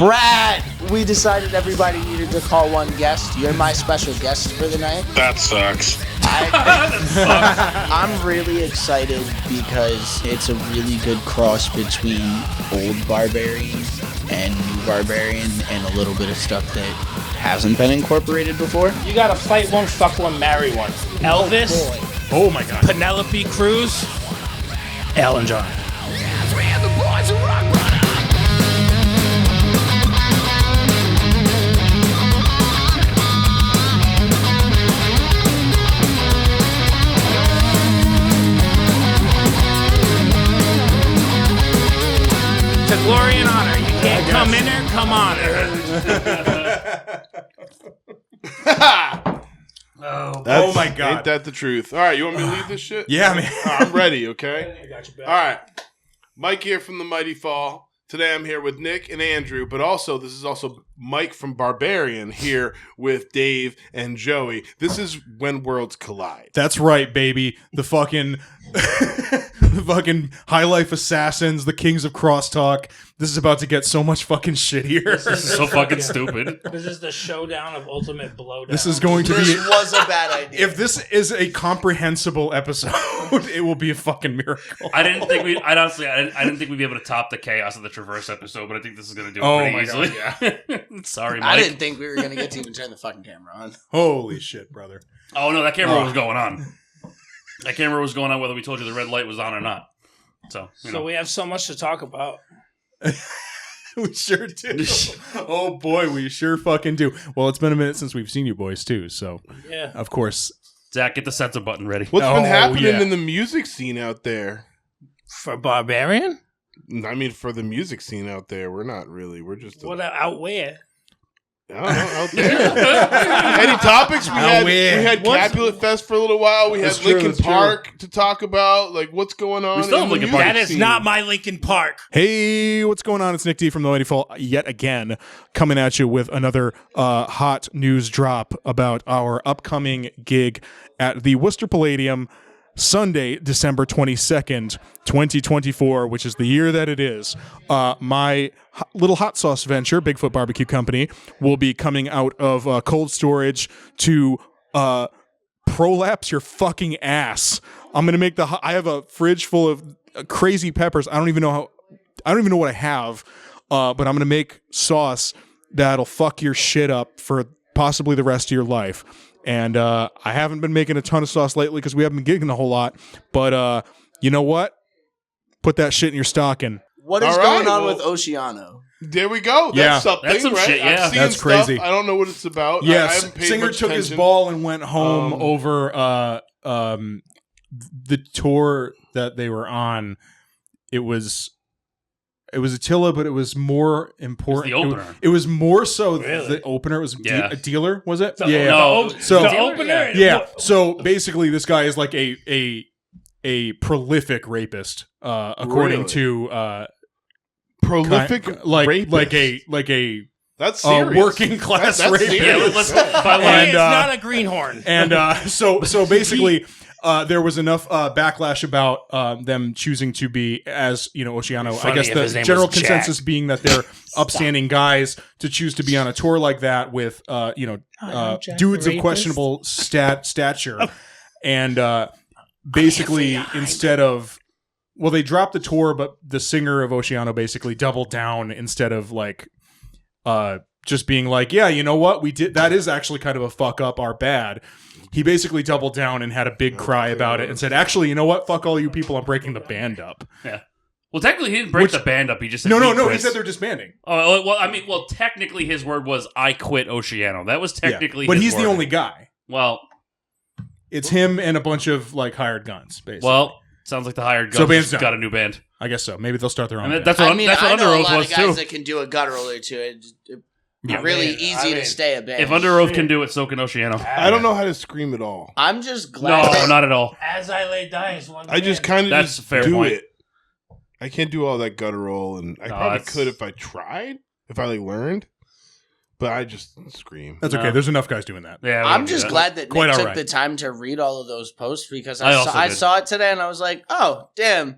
Brad, we decided everybody needed to call one guest. You're my special guest for the night. That sucks. I'm really excited because it's a really good cross between old barbarian and new barbarian and a little bit of stuff that hasn't been incorporated before. You gotta fight one, fuck one, marry one. Elvis. Oh my god. Penelope Cruz. Elton John. To glory and honor. You can't come in there, come on Oh my god. Ain't that the truth? All right, you want me to leave this shit? Yeah, man. I'm ready, okay? I got you back. All right. Mike here from the Mighty Fall. Today I'm here with Nick and Andrew, but also this is also Mike from Barbarian here with Dave and Joey. This is When Worlds Collide. That's right, baby. The fucking the fucking high life assassins, the kings of crosstalk. This is about to get so much fucking shittier. This is so fucking stupid. This is the showdown of ultimate blowdown. This is going to This be was a bad idea. if this is a comprehensible episode, it will be a fucking miracle. I didn't think we'd be able to top the chaos of the Traverse episode, but I think this is going to do it Oh pretty my easily. God, yeah. Sorry, I Mike. didn't think we were going to get to even turn the fucking camera on. Holy shit, brother. Oh no, that camera was going on. That camera was going on whether we told you the red light was on or not. So, So we have so much to talk about. We sure do. Oh boy, we sure fucking do. Well, it's been a minute since we've seen you boys too, so Yeah. of course. Zach, get the censor button ready. What's been happening yeah. in the music scene out there? For Barbarian? I mean, for the music scene out there, we're not really. We're just What out where? I don't know, out there. Any topics? We had Capulet Fest for a little while. We had Linkin Park to talk about. Like, what's going on? We still have in the Linkin music Park. That is scene? not my Linkin Park. Hey, what's going on? It's Nick D from the Mighty Fall yet again, coming at you with another hot news drop about our upcoming gig at the Worcester Palladium, Sunday, December 22nd, 2024, which is the year that it is. My little hot sauce venture, Bigfoot Barbecue Company, will be coming out of cold storage to prolapse your fucking ass. I'm gonna make I have a fridge full of crazy peppers. I don't even know what I have, but I'm gonna make sauce that'll fuck your shit up for possibly the rest of your life. And I haven't been making a ton of sauce lately because we haven't been gigging a whole lot. But you know what? Put that shit in your stocking. What is going on with Oceano? There we go. That's Yeah. something, That's some right? shit, yeah. I've seen That's stuff. crazy. I don't know what it's about. I Yes, haven't paid singer much took his attention. ball and went home over the tour that they were on. It was Attila, but it was more important. It was the opener. It was more so Really? the opener. It was Yeah. a dealer, was it? So, yeah. No. So the opener? yeah. So basically, this guy is like a prolific rapist, according Really? to Prolific rapist. like a That's serious. working class That's rapist. Yeah, serious. by the Hey, way, it's not a greenhorn. And so basically, there was enough backlash about them choosing to be, as you know, Oceano. I Funny guess if his the name general was Jack. consensus being that they're upstanding guys to choose to be on a tour like that with, Jack dudes the of Rapist. questionable stature, and basically instead of. Well, they dropped the tour, but the singer of Oceano basically doubled down instead of like just being like, yeah, you know what? We did. That is actually kind of a fuck up, our bad. He basically doubled down and had a big cry about it and said, actually, you know what? Fuck all you people. I'm breaking the band up. yeah. Well, technically, he didn't break the band up. He just said, No. He quits. said they're disbanding. Oh, well, technically, his word was, I quit Oceano. That was technically But his he's the word. only guy. Well, It's him and a bunch of like hired guns, basically. well, sounds like the hired So guns band's just done. got a new band. I guess so. Maybe they'll start their own. And band. that's what, I mean, that's what I Under know a Oath lot was, of guys too. that can do a guttural or two. It's Yeah. really I easy to mean, stay a band. If Under Oath can do it, so can Oceano. I don't know how to scream at all. I'm just glad No, that not at all. As I lay dying is one I just band. kind of That's just a fair do point. it. I can't do all that guttural, and I No, probably it's- could if I tried, if I like learned. But I just scream. That's okay. No. There's enough guys doing that. Yeah, we I'm don't do just that. glad that Quite Nick all took right. the time to read all of those posts because I also I did. saw it today and I was like, oh, damn.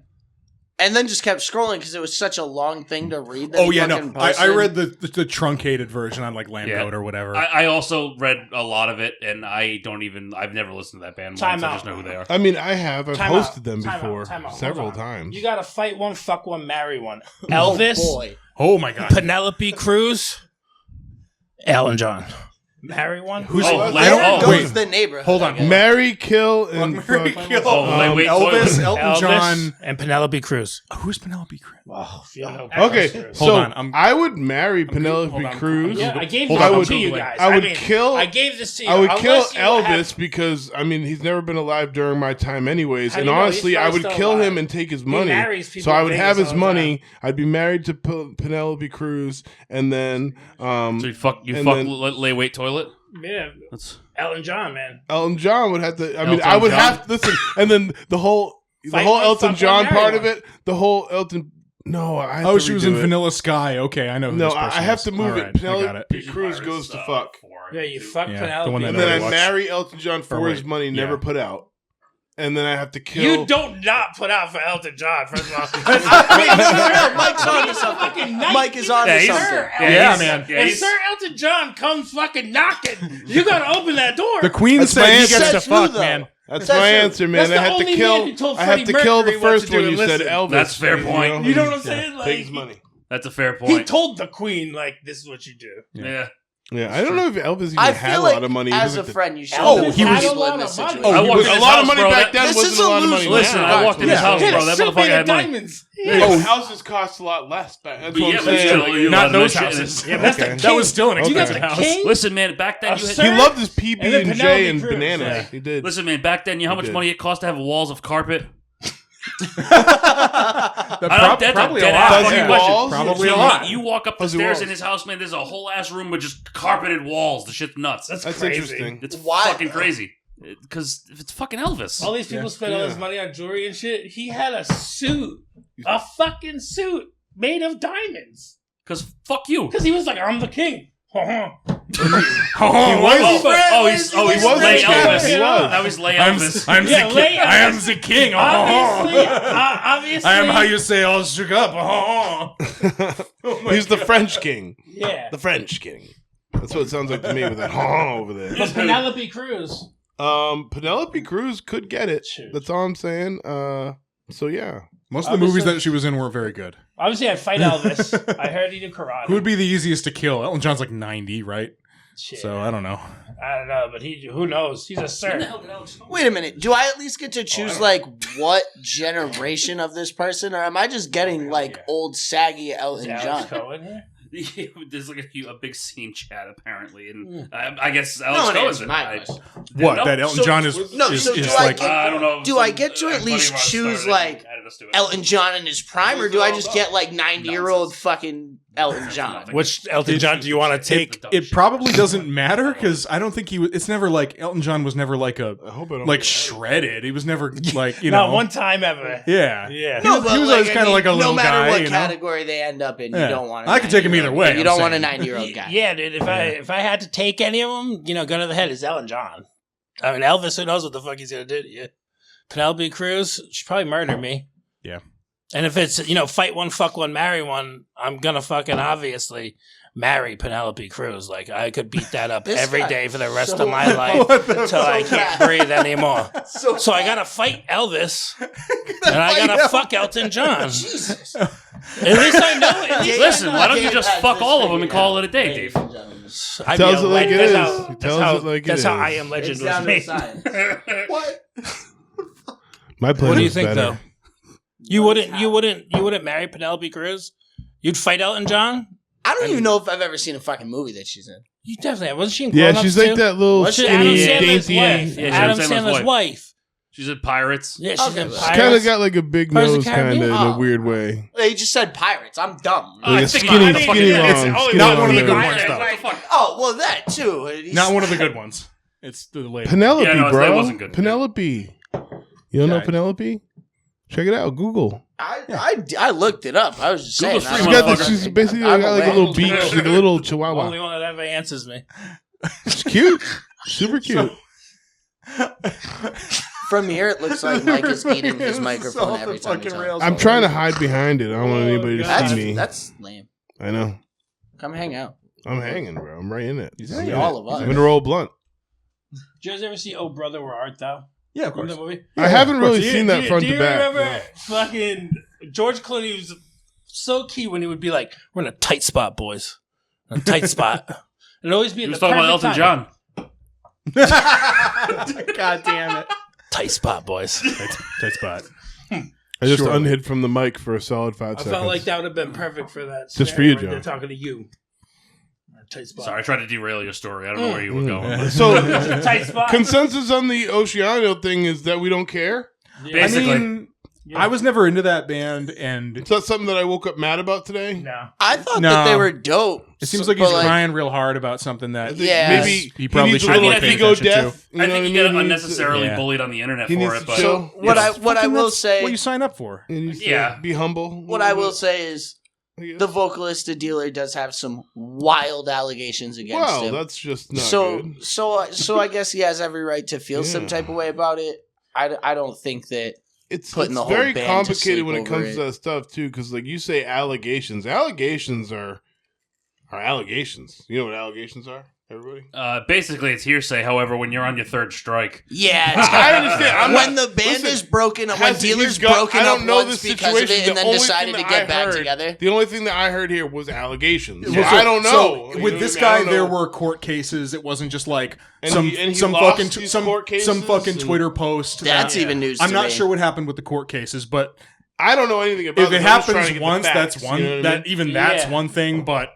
And then just kept scrolling because it was such a long thing to read. That Oh he yeah, no, fucking posted. I read the truncated version on like Lamgoat or whatever. I also read a lot of it, and I've never listened to that band once. I just know who they are. I mean, I have. I've Time hosted out. them Time out. before Time out. several Hold on. times. You gotta fight one, fuck one, marry one. Elvis, boy. Oh my god, Penelope Cruz, Elton John. Marry one. Who's Oh, I Larry- don't oh, Goes wait. the neighborhood. Hold on. I guess. Marry, kill, and Mary fuck. Kill. Lightweight Elvis, toilet. Elton Elvis John. and Penelope Cruz. Who's Penelope Cruz? Oh, Okay, Cruz. so on, I would marry hold Penelope on. Cruz. Yeah, I gave Hold this on, one I'm to you Googling. guys. I would mean, kill- I gave this to you. I would kill unless you Elvis have- because I mean he's never been alive during my time anyways, How and do you know? honestly He's I probably would still kill alive. him and take his money. marries people So I in would Vegas have his all the money. I'd be married to Penelope Cruz, and then So you fuck and then- Lightweight toilet. Yeah, That's Elton John, man. Elton John would have to. I mean, Elton I would John? have listen, and then the whole Fight one, Elton fuck John one, marry part of one. it, the whole Elton. No, I have Oh, to she was redo in it. Vanilla Sky. Okay, I know. Who No, this person I have is. to move All it. right, I got Penelope it. Cruz goes to fuck, Yeah, you fuck Yeah, Penelope. the one that and nobody then I watched. marry Elton John for wait, his money, yeah. never put out, and then I have to kill. You don't not put out for Elton John, first of all. No, Mike's on to something. Fucking night. Mike is on Yeah, to he's- something. Yeah, man. Yeah, If he's- Sir Elton John comes fucking knocking, you gotta open that door. The Queen That's said my he answer. gets to That's fuck, true, though. man. That's That's my true. answer, man. That's the I have only to man kill. who told I have to Freddie kill the Mercury what first to do one. You and said listen. Elvis. That's fair point. You know what I'm saying? Like, Take his money. That's a fair He point. told the Queen, like, this is what you do. Yeah. Yeah, I don't know if Elvis even I had feel a like lot of money. He as was a like the- friend, you should. Oh, have he been was- people in a this lot of situation. money. I walked in a his lot house, of money bro. back then This wasn't is a a lot of money. loser. Listen, now. I walked in his house, He had bro. a That suit motherfucker made had of money. diamonds. Oh, houses cost a lot less back. That's what Yeah, I'm but saying. still, you Not allowed those that shit in houses. his- Yeah, that's Okay. the That was king. still an Okay. You got expensive the house. king. Listen, man, back then A you had. sir- He loved his PB And then and J Penelope and Cruz. bananas. Yeah. He did. Listen, man, back then, you know how much did. money it cost to have walls of carpet? That probably a lot. Fuzzy yeah. walls? Probably a So lot. You walk up the Fuzzy stairs walls. in his house, man. There's a whole ass room with just carpeted walls. The shit's nuts. That's That's crazy. interesting. It's Why, fucking though? crazy. Because it's fucking Elvis. All these people spend all this money on jewelry and shit. He had a suit, a fucking suit made of diamonds. Because fuck you. Because he was like, I'm the king. He was. He's was Lay the king. Elvis. He was. Now he's Lay I'm Elvis. Yeah, the Lay king. I am Elvis. the king. Obviously. I am how you say all shook up. He's the French king. Yeah. The French king. That's what it sounds like to me with that over there. But Penelope Cruz. Penelope Cruz could get it. Shoot. That's all I'm saying. So yeah. Most of the movies that she was in weren't very good. Obviously, I'd fight Elvis. I heard he did karate. Who would be the easiest to kill? Elton John's like 90, right? Shit. So I don't know. I don't know, but who knows? He's a sir. Wait a minute. Do I at least get to choose like what generation of this person, or am I just getting like old saggy Is Elton Alex John? Cohen here? There's like a big scene chat apparently, and I guess No Alex one Cohen's answered in. my I- question. What? No. That Elton So- John is No, is, so is do I like get- I don't know. Do I get to at least choose, like, Elton John in his prime, or do I just get like 90-year-old fucking Elton John? Which Elton John do you want to take? it probably doesn't matter because I don't think he was. It's never like Elton John was never like I hope I don't like shredded. He was never like Not one time ever. Yeah. Yeah. No, he but was like, always I kinda mean, like a no little matter guy, what you know? category they end up in, Yeah. you don't want. I could take him either way, You I'm don't want a saying. 90-year-old guy. Yeah, dude. If I had to take any of them, gun to the head is Elton John. I mean, Elvis, who knows what the fuck he's gonna do to you? Penelope Cruz, she'd probably murder me. Yeah. And if it's fight one, fuck one, marry one, I'm gonna fucking obviously marry Penelope Cruz. Like I could beat that up This every guy day for the rest so of my life What the until I so can't bad. breathe anymore. So I gotta fight Elvis, and I gotta fuck Elton John. Jesus. At least I know it. At least Listen, why don't you Dave just has fuck this all of them and figured call out. it a day, Dave? Ladies and gentlemen. I'd Tells be a it like legend. it That's is. how- He that's tells how- it like it That's how is. I Am Legend It's was down to made. science. What? My plan What do you is think, better. though? You wouldn't marry Penelope Cruz? You'd fight Elton John? I don't even know if I've ever seen a fucking movie that she's in. You definitely have. Wasn't she in Yeah, Grown she's Ups like too? that little What's she- Adam skinny, Sandler's dainty. wife. Yeah, Adam Adam Sandler's Sandler's wife. She's in Pirates. Yeah, she's Okay, in but- She's kind Pirates. of got like a big Pirates of nose, the kind of in Caribbean? a weird way. They just said pirates. I'm dumb. Like a think skinny, I mean, skinny yeah, it's long. only Skinny not one long of the nose. good ones, though. What the fuck? Oh, well, that too. He's- Not one of the good ones. It's the latest. Penelope, Yeah, no, that bro. wasn't good. Penelope. You don't know Okay. Penelope? Check it out. Google. I looked it up. I was just saying. Google's I free, don't She's got know. this, she's basically I'm got like a aware. little beak. She's like a little Only chihuahua. one that ever answers me. It's cute. Super cute. From here, it looks like Mike is eating his microphone every time he talks. I'm trying to hide behind it. I don't want anybody to see me. That's lame. I know. Come hang out. I'm hanging, bro. I'm right in it. See all of us. I'm gonna roll blunt. Did you guys ever see Oh Brother, Where Art Thou? Yeah, of course. Remember that movie? I haven't really seen that front do to you back. remember fucking George Clooney was so key when he would be like, "We're in a tight spot, boys. In a tight spot." And always be He at was the talking about perfect Elton time. John. God damn it. Tight spot, boys. Tight spot. I just Sure. unhid from the mic for a solid 5 I seconds. felt like that would have been perfect for that. Just for you, scenario right Joe. there, talking to you. Tight spot. Sorry, I tried to derail your story. I don't know where you were going. So, Tight spot. consensus on the Oceano thing is that we don't care. Yeah. Basically. I mean, Yeah. I was never into that band, and It's not something that I woke up mad about today. No. I thought No. that they were dope. it seems like he's But, crying real hard about something I that think Yeah. maybe he probably needs a should little have paid ego attention to. death. I think you get He needs unnecessarily Yeah. bullied on the internet He for needs it, to but chill. What I Fucking will that's say, what you sign up for. He needs to Yeah. be humble. what I will say is, Yeah. the vocalist, the dealer, does have some wild allegations against Wow, him. that's just not So, good. so I guess he has every right to feel some Yeah. type of way about it. I don't think that. It's putting the whole very band to complicated sleep when it over comes it. to that stuff too, because like you say, allegations. Allegations are allegations. You know what allegations are, everybody? basically it's hearsay. However, when you're on your third strike, Yeah, I understand. I'm when not- the band listen, is broken, when has- dealers he's got- broken I don't up know once this because of situation. it, and The then only decided to thing get that I back heard- together. The only thing that I heard here was allegations. Well, I don't know. So You with know this what I guy, mean? I there don't know. were court cases. It wasn't just like And some he some lost fucking these some court some fucking cases Twitter post. That's that- even news. I'm to not me. sure what happened with the court cases, but I don't know anything about if it this. I'm just trying to happens get the once, facts, that's one. you know what I That mean? even that's Yeah. one thing. But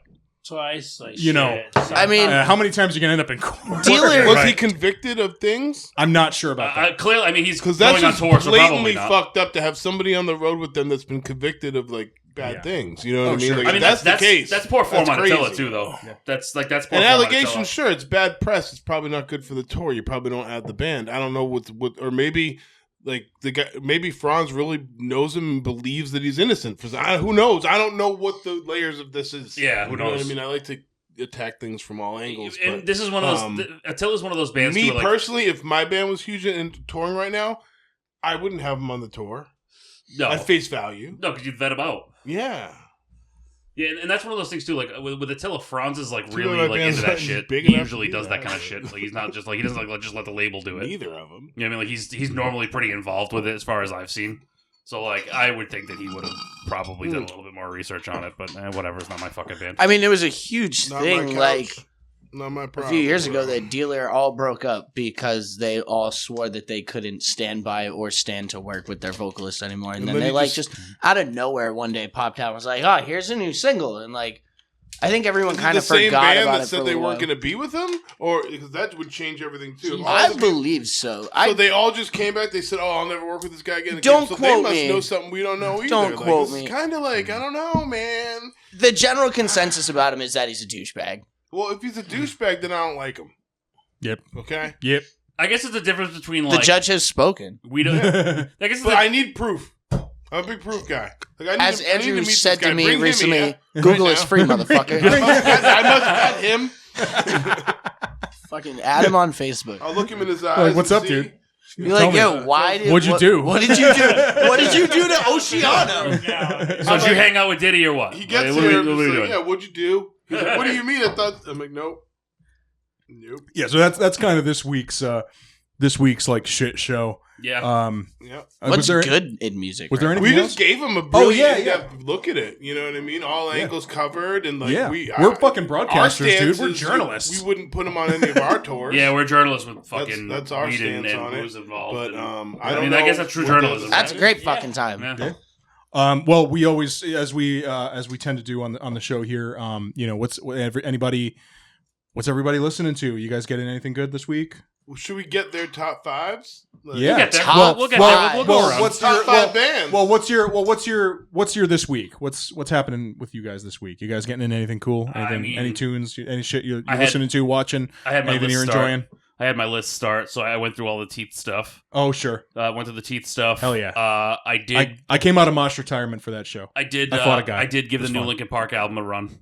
Twice, like You know, shit. I mean- how many times are you gonna end up in court? Dealer- Was Right. he convicted of things? I'm not sure about that. clearly, I mean, he's Because going that's on just tour, so blatantly probably not. fucked up to have somebody on the road with them that's been convicted of like bad Yeah. things. You know what Oh, I mean? sure. Like, I mean, that's the case. That's poor form That's on Attila crazy. too, though. That's poor An form on allegation, Attila. sure, it's bad press. It's probably not good for the tour. You probably don't add the band. I don't know what, or maybe like the guy, maybe Franz really knows him and believes that he's innocent. Who knows? I don't know what the layers of this is. Yeah, who You know what knows? I mean? I like to attack things from all angles. And But this is one of those. Attila's one of those bands. me too, like, personally, if my band was huge and touring right now, I wouldn't have them on the tour no, at face value. no, because you vet him out. Yeah. Yeah, and that's one of those things too. Like with Attila, Franz is like Two really of my like bands into that aren't shit. big He enough usually to do does that that. kind of shit. Like he's not just like he doesn't like just let the label do it. Neither of them. You know what I mean? Like he's normally pretty involved with it as far as I've seen. So like I would think that he would have probably done a little bit more research on it, but whatever. It's not my fucking band. I mean, it was a huge Not my thing. couch. Like Not my a problem. few years ago, bro. that dealer all broke up because they all swore that they couldn't stand by or stand to work with their vocalist anymore, and And then then they he like just out of nowhere one day popped out and was like, "Oh, here's a new single," and like I think everyone Is it kind the of same forgot band about that it for said a they little weren't while. going to be with him, or because that would change everything too. All I the people- believe so. So I they all just came back. They said, "Oh, I'll never work with this guy again." Don't so quote they must me. know something we don't know either. Don't like, quote this me. Is kind of like I don't know, man. the general consensus about him is that he's a douchebag. Well, if he's a douchebag, then I don't like him. Yep. Okay, Yep. I guess it's the difference between The like judge has spoken. we don't. I guess it's but the, I need proof. I'm a big proof guy. Like, I need As to, I need Andrew to meet said this guy. to me Bring him recently, here. Google Right is now. free, motherfucker. I must vet him. Fucking add him on Facebook. I'll look him in his eyes. Like, what's and up, see. dude? Be Tell like, me. yo, why did What'd you do? What did you do? What did you do to Oceano? so did you hang out with Diddy or what? He gets What are we- here. what are and we he's like, doing? yeah, what'd you do? He's like, what do you mean? I thought. I'm like, nope. Yeah. So that's kind of this week's like shit show. Yeah. Yeah. What's was there good in music? was there right anything We else? just gave him a Oh, really yeah, in-depth look at it. You know what I mean? All angles covered, and like Yeah. we We're fucking our broadcasters, dude. stance We're is journalists. We wouldn't put him on any of our tours. Yeah, we're journalists with fucking That's our weed and stance on it. booze involved. But and- I don't mean, know. I guess that's true what the journalism. other That's side a is. great fucking time. Yeah. Well, we always, as we tend to do on the show here, what's everybody listening to? You guys getting anything good this week? Well, should we get their top fives? Like, Yeah. We'll get there. Top We'll get five. there. We'll go around. what's Top your five bands. what's your this week? What's happening with you guys this week? You guys getting into anything cool? I Anything? mean, any tunes? Any shit you're I had- listening to, watching? I had my Anything list you're start. enjoying? I had my list start, so I went through all the Teeth stuff. Oh, sure. Went through the Teeth stuff. Hell yeah. I did. I came out of Mosh retirement for that show. I did. I fought a guy. I did give It was the new fun. Linkin Park album a run.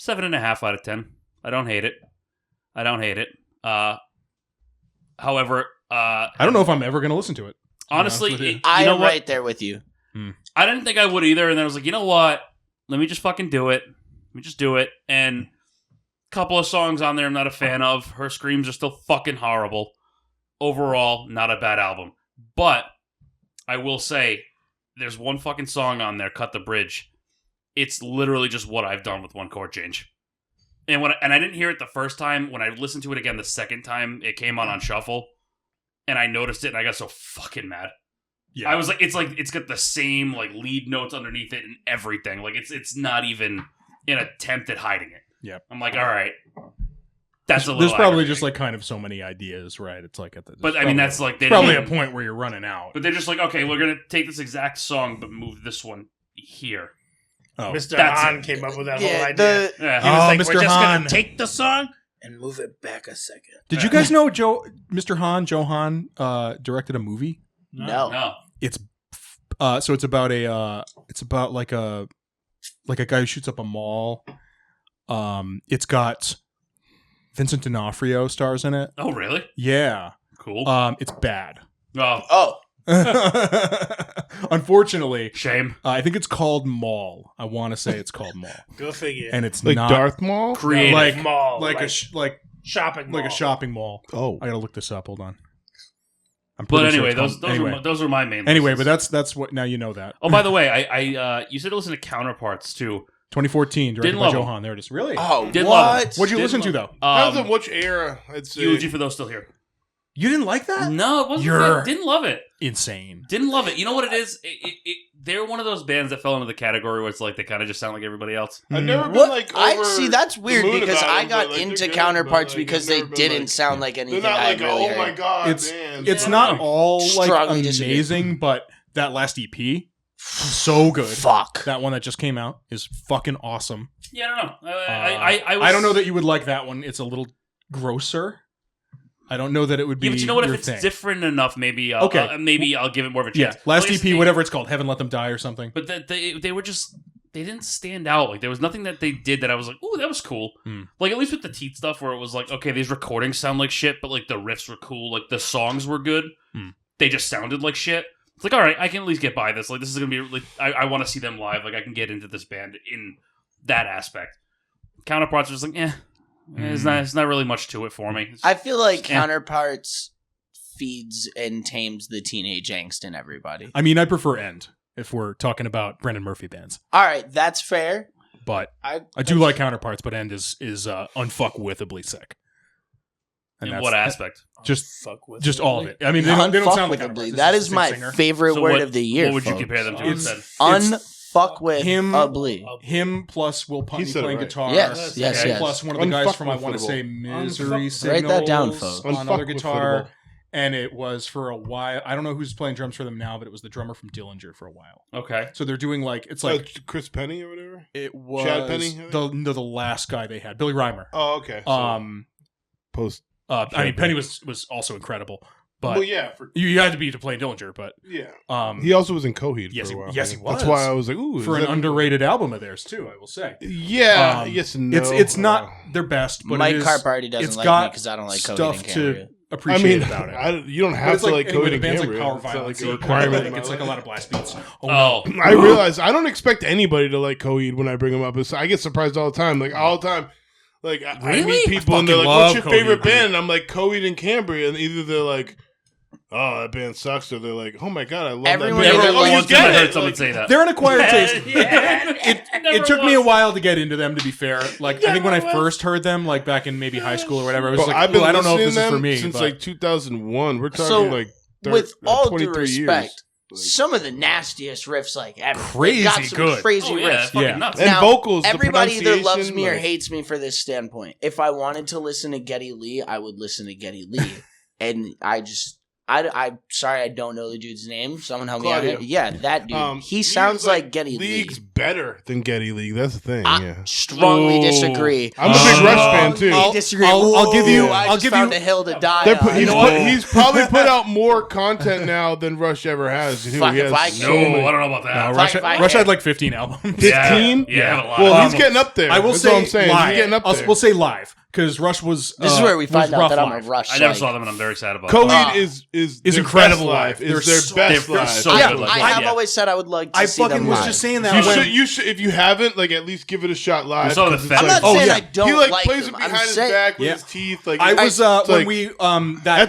7.5 out of 10. I don't hate it. However, I don't know if I'm ever going to listen to it. Honestly, I am what? right there with you. I didn't think I would either, and then I was like, you know what? Let me just fucking do it. Let me just do it. And a couple of songs on there I'm not a fan of. Her screams are still fucking horrible. Overall, not a bad album. But I will say, there's one fucking song on there, Cut the Bridge. It's literally just what I've done with one chord change. And I didn't hear it the first time. When I listened to it again the second time, it came on shuffle. And I noticed it, and I got so fucking mad. Yeah. I was like, it's got the same like lead notes underneath it and everything. Like it's not even an attempt at hiding it. Yeah. I'm like, all right. That's a little There's probably aggravating. just like kind of so many ideas, right? It's like but I mean, that's like probably a point where you're running out. But they're just like, okay, we're gonna take this exact song, but move this one here. Oh, Mr. Hahn came up with that whole idea. He was like, Mr. we're just Hahn. Gonna take the song and move it back a second. Did you guys know Mr. Hahn, Joe Hahn, directed a movie? No. It's so it's about like a guy who shoots up a mall. It's got Vincent D'Onofrio stars in it. Oh, really? Yeah. Cool. It's bad. Oh. Unfortunately, shame. I think it's called Mall. I want to say it's called Mall. Go figure. And it's like not Darth Maul, creative like mall, like shopping, mall. like a shopping mall. Oh, I gotta look this up. Hold on. But anyway, those are my main. Anyway, listens. but that's what. Now you know that. Oh, by the way, I you said to listen to Counterparts too. 2014, directed Didn't by love Joe them. Hahn. There it is. Really? Oh, Didn't what? love them. What'd you Didn't listen to though? Depends on which era. I'd say. Eulogy for Those Still Here. You didn't like that? No, it wasn't. You're Didn't love it. Insane. Didn't love it. You know what it is? They're one of those bands that fell into the category where it's like they kind of just sound like everybody else. I've never been What? like. I over see. That's the weird moon because about I them, got but, like, into they're good, Counterparts but, like, because I've they never been, didn't like, sound like They're anything not I like, really oh heard. my god, It's man. it's Yeah. not all like Strongly disagree. amazing, but that last EP, so good. Fuck. That one that just came out is fucking awesome. Yeah, I don't know. I don't know that you would like that one. It's a little grosser. I don't know that it would be. Yeah, but you know what? If your it's thing. different enough, maybe I'll give it more of a Yeah, chance. last Like, EP, whatever it's called, Heaven Let Them Die or something. But they were just they didn't stand out. Like there was nothing that they did that I was like, ooh, that was cool. Like at least with the Teat stuff, where it was like, okay, these recordings sound like shit, but like the riffs were cool, like the songs were good. They just sounded like shit. It's like, all right, I can at least get by this. Like this is gonna be like I want to see them live. Like I can get into this band in that aspect. Counterparts was like, it's not really much to it for me. I feel like Counterparts feeds and tames the teenage angst in everybody. I mean, I prefer End if we're talking about Brendan Murphy bands. All right, that's fair. But I do like Counterparts, but End is unfuckwithably sick. And in what aspect? Just all of it. I mean, they don't sound like Counterparts. That is my favorite word of the year. What would you folks. compare them to It's instead? Unfuckwithably. Him plus Will Putney He said it playing right. guitar. Yes, yes, yes. Plus one of the guys from I want to say Unfuckwittable. Misery Signals Write that down, folks. on other guitar. Unfuckwittable. And it was for a while. I don't know who's playing drums for them now, but it was the drummer from Dillinger for a while. Okay. So they're doing it's like Chris Penny or whatever. it was Chad Penny? the last guy they had, Billy Reimer. Oh, okay. So post. I mean, Penny was also incredible, but Well, yeah, you had to be to play Dillinger. But yeah. He also was in Coheed. Yes, for a while. yes, he was. That's why I was like, ooh, for is an that- underrated album of theirs too, I will say. Yeah, yes and no. It's not their best, but Mike it is, Carparty doesn't it's like got me because I don't like Coheed stuff and to Cambria. appreciate about it. you don't But have it's to like like anyway, Coheed the and band's like Cambria. Power It's not Violence. like a So requirement. it's like a lot of blast beats. Oh. I realize I don't expect anybody to like Coheed when I bring them up. I get surprised all the time. Like all the time. Like I meet people and they're like, fucking "What's your love favorite Coheed, band?" And I'm like, "Coheed and Cambria." And either they're like, "Oh, that band sucks," or they're like, "Oh my god, I love Everyone that band." either Like, oh, you loves I get heard it. someone Like, say that. They're an acquired taste. It It took me a while to get into them, to be fair. Like I think when I first heard them, like back in maybe high school or whatever, I was But like, I've been I don't know if listening this to is for them me. since but- like 2001. We're talking So, like with all due 23 respect, years. Like- some of the nastiest riffs like ever. Crazy They've got some good. crazy Oh, yeah, riffs. fucking Yeah. nuts. And Now, vocals, the everybody either loves pronunciation, me or like- hates me for this standpoint. If I wanted to listen to Geddy Lee, I would listen to Geddy Lee. And I'm sorry, I don't know the dude's name. Someone help me out Claudio. here. Yeah, that dude. He he's, sounds like Geddy League's Lee. better than Geddy League. That's the thing. I Yeah. strongly Oh. disagree. I'm a big Rush fan too. Strongly disagree. I'll give you- I I'll just give found you- a hill to die They're on. he's probably put out more content now than Rush ever has. Too. Fuck, He if has I so No, many- I don't know about that. No, If I Rush had- had like 15 albums. 15? Yeah, a lot. Well, he's getting up there. I will That's say what I'm saying. live. He's getting up there. We'll say live. because Rush was. This is where we find out rough that I'm live. a Rush. I never like- saw them, and I'm very sad about Coheed it. is Is their incredible best live. Is They're their so- best they're live. so Yeah, good, like, I have yeah. always said I would like to I see them fucking was live. just saying that. You when, should, you should, if you haven't, like at least give it a shot live. You saw the 'cause it's Fat- I'm not Oh, saying yeah. I don't he like like plays them. it I'm behind his saying, back with Yeah. his teeth. Like I was it's when like- we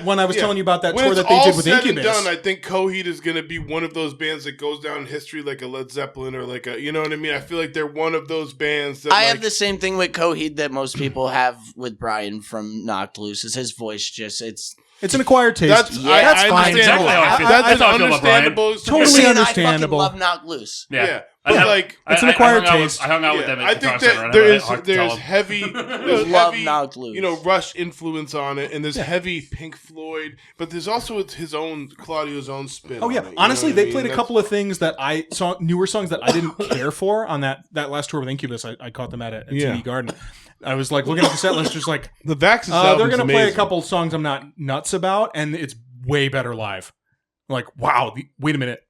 when I was yeah. telling you about that when tour it's that they all did with said Incubus. and done, I think Coheed is going to be one of those bands that goes down in history like a Led Zeppelin or like a, you know what I mean? I feel like they're one of those bands that I like, have the same thing with Coheed that most people have with Brian from Knocked Loose. Is his voice just It's an acquired taste. That's Yeah, that's I fine. understand. Exactly how I feel. That's That's how I feel about Brian. understandable. Totally See, and understandable. I fucking love Knocked Loose. Yeah. I But have- like, It's an I acquired hung out taste. with- I hung out with them at I the think Guitar Center. that and there I is hard to tell there's them. heavy, there's Love heavy, Knocked Loose. you know, Rush influence on it, and there's heavy Pink Floyd, but there's also his own Claudio's own spin. Oh yeah, on it, you honestly, know what they I mean? played a That's- couple of things that I saw, newer songs that I didn't care for on that last tour with Incubus. I caught them at Yeah. TD Garden. I was like looking at the set list, just like The Vaxxus they're album's gonna play a amazing. couple songs I'm not nuts about, and it's way better live. Like wow, wait a minute.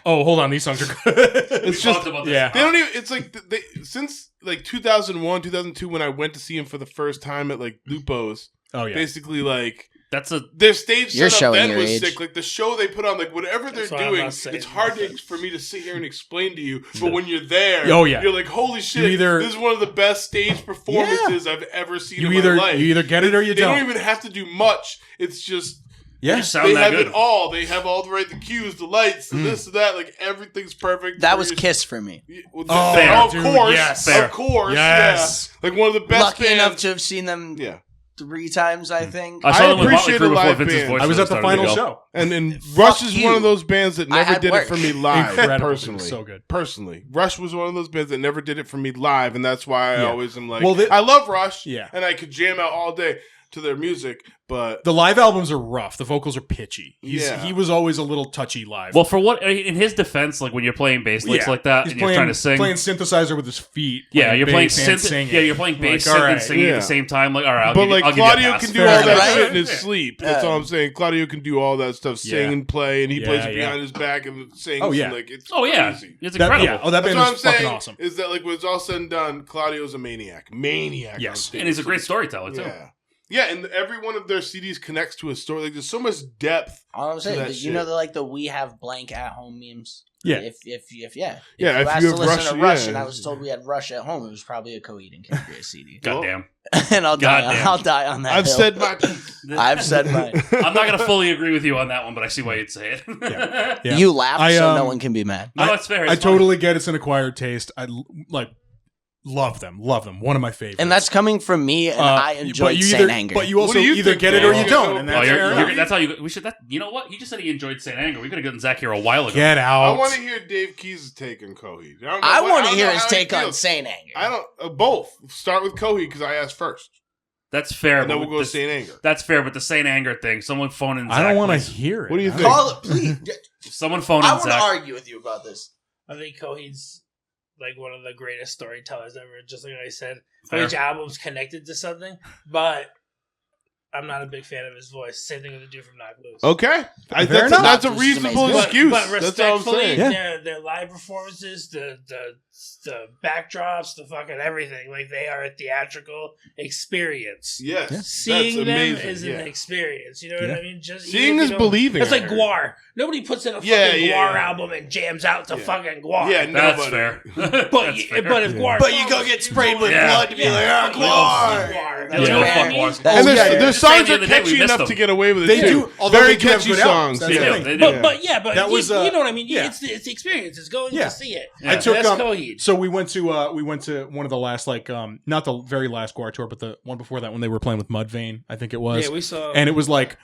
Oh, hold on, these songs are good. It's We just talked about this. yeah. they don't even. It's like they since like 2001, 2002 when I went to see him for the first time at like Lupo's. Oh yeah, Basically, like That's a their stage You're setup showing then your was age. sick. Like the show they put on, like whatever they're That's why I'm doing, not saying it's hard nothing. for me to sit here and explain to you. But when you're there, Oh, yeah. you're like, holy shit! You either- this is one of the best stage performances I've ever seen you in either my life. you either get it or you they don't don't. even have to do much. It's just Yeah, sound they that have good. it all. They have all the right the cues, the lights, Mm. the this, that. Like everything's perfect. That was Kiss. Kiss for me. Oh, Fair, of dude, course, yes. Fair. of course, Yes. yeah. Like one of the best Lucky enough bands. to have seen them Yeah, 3 times, I think. I saw them with Motley appreciate Crue a before live Vince's band. voice. I was at the started to final go. show. and Rush is you. one of those bands that I never had did work. it for me live. Incredible. Personally, So good. Personally, Rush was one of those bands that never did it for me live, and that's why I Yeah. always am like, Well, I love Rush, Yeah. and I could jam out all day to their music, but The live albums are rough. The vocals are pitchy. Yeah. He was always a little touchy live. Well, for what in his defense, like when you're playing bass licks like that He's and you're trying to sing, playing synthesizer with his feet. yeah, you're playing bass and synth, singing. yeah, you're playing bass, Like, synth, all and right. singing at Yeah. the same time. Like, all right, but like I'll give you Claudio a pass. can do Fair all that enough. shit in his Yeah. sleep. That's all I'm saying. Claudio can do all that stuff, sing Yeah. and play, and he Yeah, plays it yeah. behind his back and sings. Oh, yeah. and, like it's Oh yeah, crazy. it's That, incredible. yeah. Oh, that That's band what I'm is fucking saying. awesome. Is that like when it's all said and done, Claudio's a maniac. Maniac. Yes. on stage. And he's a great storyteller too. Yeah. Yeah, and every one of their CDs connects to a story. Like there's so much depth. All I'm saying, that is, you know, shit. the we have blank at home memes. Yeah. If Yeah, you if asked you to have listen Rush, to Rush, yeah. and I was told we had Rush at home, it was probably a Coheed and Cambria CD. Goddamn. And I'll Goddamn. die on that. I've hill. said my piece. I've said mine. I'm not gonna fully agree with you on that one, but I see why you'd say it. Yeah. Yeah. You laugh, I, so no um, one can be mad. No, it's fair. I It's fine. totally get it's an acquired taste. I like love them. One of my favorites. And that's coming from me, and I enjoyed but you Saint either, Anger. But you What also do you either think, get it though? or you don't, and Oh, that's fair enough. that's how you. We should. That you know what? He just said he enjoyed Saint Anger. We could have gotten Zach here a while ago. Get I out. want to hear Dave Keys' take on Coheed. I want to don't hear know his how he take on feels. Saint Anger. I don't both. Start with Coheed because I asked first, That's fair. and then but we'll go with to the- Saint Anger. That's fair, but the Saint Anger thing. Someone phone in. I don't Zach, want to please. hear it. What do you think? Call it, please. Someone phone I in want to Zach. argue with you about this. I think Coheed's like one of the greatest storytellers ever. Just like I said, Fair. each album's connected to something, but I'm not a big fan of his voice. Same thing with the dude from Knocked Loose. Okay, Fair enough. that's a This is reasonable amazing. excuse. But That's all I'm respectfully, saying. Yeah. their live performances, the backdrops, the fucking everything, like they are a theatrical experience. Yes, Yeah. that's Seeing them amazing. is yeah. an experience. You know what Yeah. I mean? Just Seeing even if is you don't- believing. It's I like heard. Guar. Nobody puts in a fucking Yeah, yeah, Guar yeah. album and jams out to Yeah. fucking Guar. Yeah, That's nobody. fair. But That's fair. but if Guar, But you go get sprayed with Yeah. blood to be like, ah, fucking Guar. Guar. Yeah, You know go what I fuck mean? Guar. That's- And yeah, their yeah. songs Saying the are other day, we catchy missed enough them. to get away with it. They too. do, although Very they do have catchy good songs. albums. That's They the do. thing. They do. But That was, you know what I mean. yeah. It's the experience. It's going Yeah. to see it. Yeah. I took That's Coheed. so we went to one of the last not the very last Guar tour, but the one before that when they were playing with Mudvayne, I think it was. Yeah, we saw. And it was like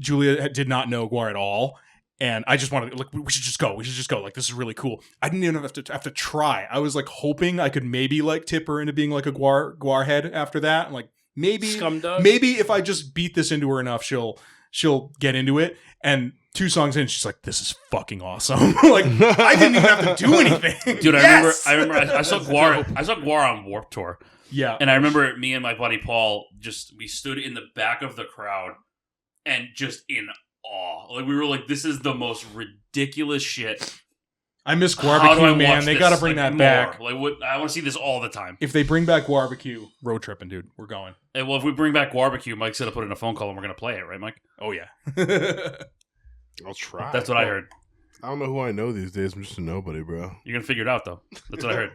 Julia did not know Guar at all, and I just wanted like we should just go. Like this is really cool. I didn't even have to try. I was like hoping I could maybe like tip her into being like a Guar head after that. And, like maybe Scumdog. maybe if I just beat this into her enough, she'll get into it. And 2 songs in, she's like, "This is fucking awesome!" Like I didn't even have to do anything, Dude, Yes! I remember I saw Guar. I saw Guar on Warped Tour, Yeah, and I remember me and my buddy Paul we stood in the back of the crowd and just in awe. Like we were like, this is the most ridiculous shit I miss How do I barbecue, man. watch They this, got to bring that more? back. Like, I want to see this all the time. If they bring back barbecue, road tripping, dude. We're going. Well, if we bring back barbecue, Mike's gonna put in a phone call and we're gonna play it, right, Mike? Oh yeah. I'll try. That's what I heard. I don't know who I know these days. I'm just a nobody, bro. You're gonna figure it out though. That's what I heard.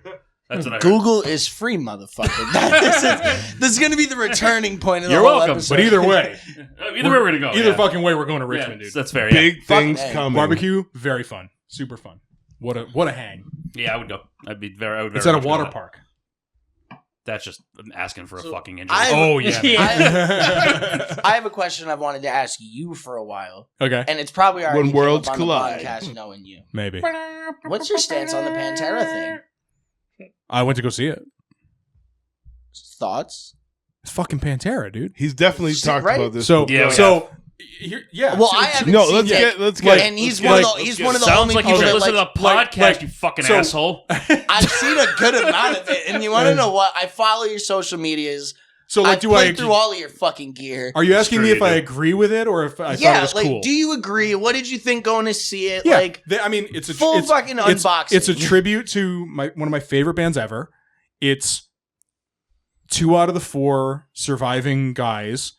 That's what I heard. Google is free, motherfucker. this is going to be the returning point of the You're whole welcome. episode. But either way, Either way, we're gonna go. either yeah. fucking way, we're going to Yeah, Richmond, dude. that's fair. Big things Fuck, coming. Barbecue, very fun, super fun. What a hang! Yeah, I would go. I would It's very at a much go water that. park. That's just asking for a So, fucking injury. Oh yeah. I have a question I've wanted to ask you for a while, Okay, and it's probably already When came worlds up on collide. the podcast knowing you. maybe. What's your stance on the Pantera thing? I went to go see it. Thoughts? It's fucking Pantera, dude. He's definitely See, talked right? about this. So Yeah, we yeah. Well, so- I haven't no, seen let's it. get let's Like- get. And he's let's one get- of the he's let's one of the Sounds only like you people should that listen like, to the podcast, like- you fucking so- asshole. I've seen a good amount of it, and you want to know what? I follow your social medias. So like, I've do I? played through all of your fucking gear. Are you asking Sure me you if I do. agree with it or if I thought it Yeah, was like, cool? do you agree? What did you think going to see it? Yeah, Like, I mean, it's a full it's, fucking it's- unboxing. It's a tribute to one of my favorite bands ever. It's 2 out of the 4 surviving guys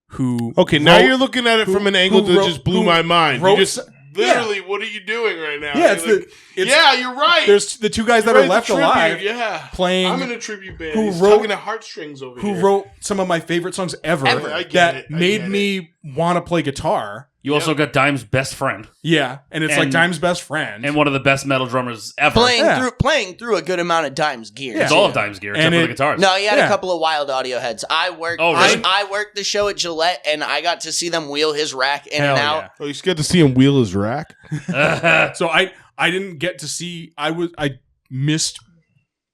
who. Okay, now wrote- you're looking at it from an angle who that wrote- just blew who my mind. wrote You just s- literally, what are you doing right now? Yeah, it's You're the. It's, yeah, you're right. There's the 2 guys that You're are right, left the tribute, alive Yeah, playing. I'm in a tribute band. who He's wrote- tugging at heartstrings over who here. wrote some of my favorite songs ever, I get that it, I made get me want to play guitar. You also got Dime's best friend Yeah, and it's like And- Dime's best friend. and one of the best metal drummers ever. playing through a good amount of Dime's gear. Yeah. It's all of Dime's gear except And for it- the guitars. No, he had Yeah. a couple of wild audio heads. I worked. Oh, really? I worked the show at Gillette, and I got to see them wheel his rack in Hell and out. yeah. Oh, you just get to see him wheel his rack. So I didn't get to see. I missed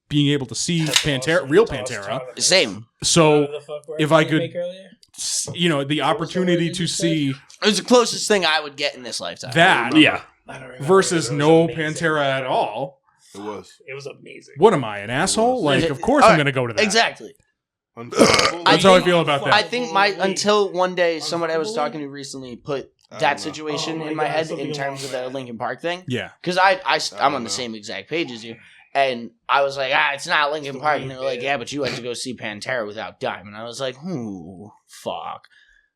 being able to see Pantera, real Pantera. Same. So if I could, the opportunity to see It was the closest thing I would get in this lifetime. that Yeah. versus no Pantera at all. It was It was amazing. What am I, an asshole? Like, of course I'm going to go to that. Exactly. unfortunate. That's how I feel about that. I think until one day someone I was talking to recently put that situation in my head in terms of the Linkin Park thing. Yeah. Because I'm on the same exact page as you. And I was like, it's not Linkin Park. And they were like, yeah, but you had to go see Pantera without Dime. And I was like, fuck.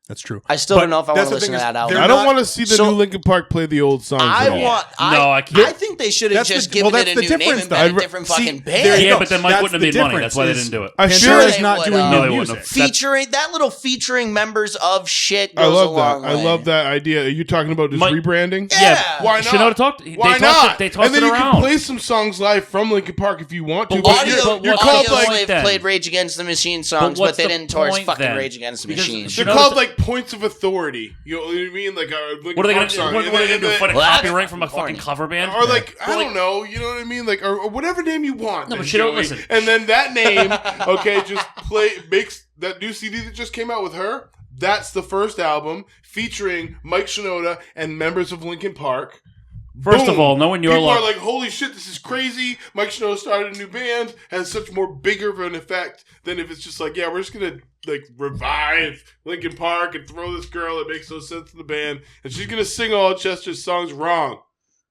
That's true. I still But don't know if I that's want to the listen to thing that is, album. they're I don't not- want to see the so- new Linkin Park play the old songs. I at all. want. No, I can't. I think they should have That's just the- given well, it a that's the new name difference, and though. been a I'd- different see, fucking there band. you Yeah, go. but then Mike That's wouldn't the have made money. difference That's why they is- didn't do it. I'm Sure sure Pantera's they not would, doing No, they new wouldn't music. have. Featuring that little featuring members of shit I goes a love long that. I way. love that idea. Are you talking about just Mike- rebranding? Yeah. Why not? Shinoda talked. Why they not? Talked it, they tossed and then it you around. can play some songs live from Linkin Park if you want to. But But what- you're, but you're what's called the like point then? Played Rage Against the Machine songs, but what's they the didn't tour point fucking then? Rage Against the Because Machine. they're Shinoda- called like points of authority. You know what I mean? Like a Linkin What are they Park going to do? song. What are they going to do? Fight a Well, that's copyright from a corny. fucking cover band? Or like I Well, don't know, you know what I mean, like or whatever name you want. No, then, but you don't Joey. listen. And then that name, okay, just makes that new CD that just came out with her. That's the first album featuring Mike Shinoda and members of Linkin Park. First of Boom. all, knowing your People luck. are like, holy shit, this is crazy. Mike Shinoda started a new band, has such more bigger of an effect than if it's just like, yeah, we're just gonna like revive Linkin Park and throw this girl that makes no sense in the band, and she's gonna sing all Chester's songs wrong.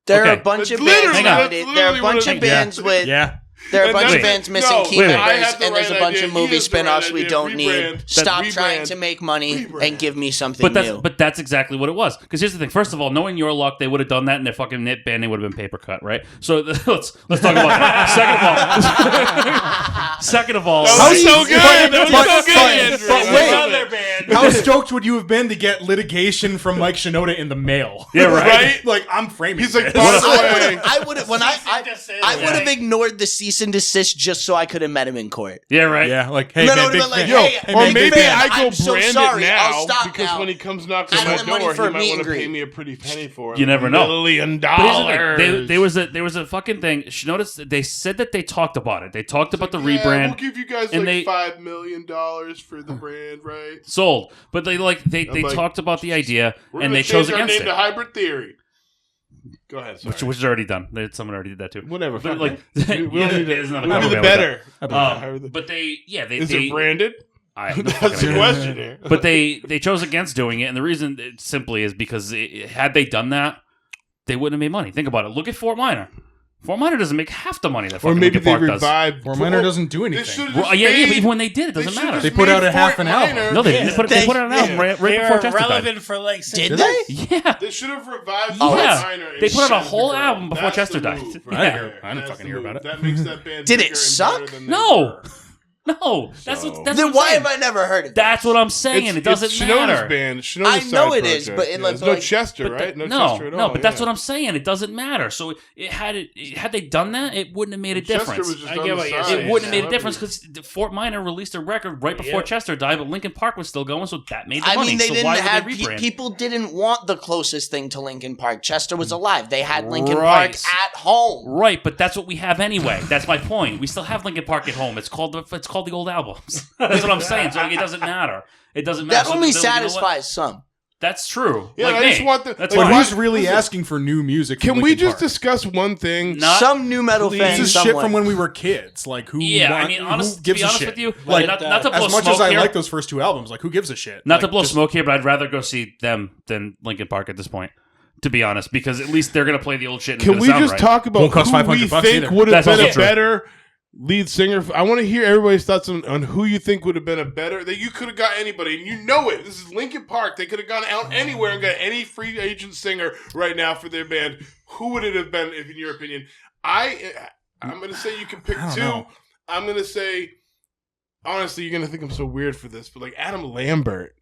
There are Okay. a bunch That's of bands literally- nowadays. that's There are a literally bunch what of it is. bands with. Yeah. There are a And bunch that's- of bands missing no, key wait, wait. I members, have the and there's a right bunch idea. of He movie has the right spin-offs we idea. don't need. Rebrand. Stop Rebrand. trying to make money Rebrand. and give me something new. But that's exactly what it was. Because here's the thing. First of all, knowing your luck, they would have done that in their fucking knit band. They would have been paper cut, right? So let's talk about that. Second of all, That was so good. That was so good, Andrew. but I wait. love it. How stoked would you have been to get litigation from Mike Shinoda in the mail? Yeah, right. Right? Like, I'm framing He's like, this. by the way, I would have when I would have ignored the cease and desist just so I could have met him in court. yeah, right. Yeah, like, hey, No, man, no, big but like, fan. Yo, hey, or big maybe fan, I go I'm so brand sorry. it I'll now stop because now. when he comes knocking I on don't my have money door, for he a might meet want and to pay greet. me a pretty penny for it. You never know. $1 million. But here's the thing. There was a fucking thing. Shinoda, they said that they talked about it. They talked about the rebrand. We'll give you guys and like they- $5 million for the brand, right? Sold. But they I'm like, talked about the idea We're and gonna they chose change our against name to it. Hybrid Theory. Go ahead. Sorry. Which is already done. Someone already did that too. Whatever. But fuck like, it. we don't need there's it. another We need cover the band with better. that. But they Is they it branded? I have no That's fucking the idea. question here. But they chose against doing it, and the reason simply is because had they done that, they wouldn't have made money. Think about it. Look at Fort Minor. Fort Minor doesn't make half the money that Or fucking maybe Linkin they Park does. revived. Fort Minor doesn't do They anything. should've Well, just yeah, made- but even when they did, it doesn't should've matter. just They put made out a half Fort an album. Minor. No, they Yeah. didn't. They put out an album right They before were Chester died. relevant for like 6 Did months. they? Yeah. They should have revived Oh, Fort yeah. Minor. and They put out a shut whole the album girl. before That's Chester the died. move Yeah. right I there. didn't That's fucking the hear move. about it. That makes that band Did it bigger and suck? better than they No. were. No, that's So- what. Then I'm why saying. have I never heard of That's what I'm saying. It's, It doesn't it's Shinoda's matter. band. Shinoda's I know side it is, project. but in, like, there's no like- Chester, But right? no, Chester at all. but that's yeah. what I'm saying. It doesn't matter. So had they done that, it wouldn't have made a Chester difference. was just I on get the what you're side. saying. It wouldn't have made a Yeah. difference because Fort Minor released a record right before Yep. Chester died, but Linkin Park was still going, so that made the I money. mean, they so didn't why would have they rebrand? people didn't want the closest thing to Linkin Park. Chester was alive. They had Linkin Right. Park at home. Right, but that's what we have anyway. That's my point. We still have Linkin Park at home. It's called the old albums. That's what I'm saying. So it doesn't matter. It doesn't matter. That So only they're like, you know what? satisfies some. That's true. Yeah, like I me. just want the. That's like, But why- why- who's really listen, asking for new music? Can from we Linkin just Park? discuss one thing? Not- Some new metal Please. fans. This is shit somewhere. from when we were kids. Like who? Yeah, want- I mean, who honest, to gives be a honest shit? with you, Like not to blow as much smoke as I here, like those first two albums, like who gives a shit? not Like, to blow just- smoke here, but I'd rather go see them than Linkin Park at this point. To be honest, because at least they're gonna play the old shit. And Can it's we gonna sound just right. talk about Won't cost who we $500 think either. would have That's been also a true. better lead singer? I want to hear everybody's thoughts on who you think would have been a better. That you could have got anybody, and you know it. This is Linkin Park. They could have gone out anywhere and got any free agent singer right now for their band. Who would it have been, if in your opinion? I'm going to say you can pick I don't two. know. I'm going to say, honestly, you're going to think I'm so weird for this, but like Adam Lambert.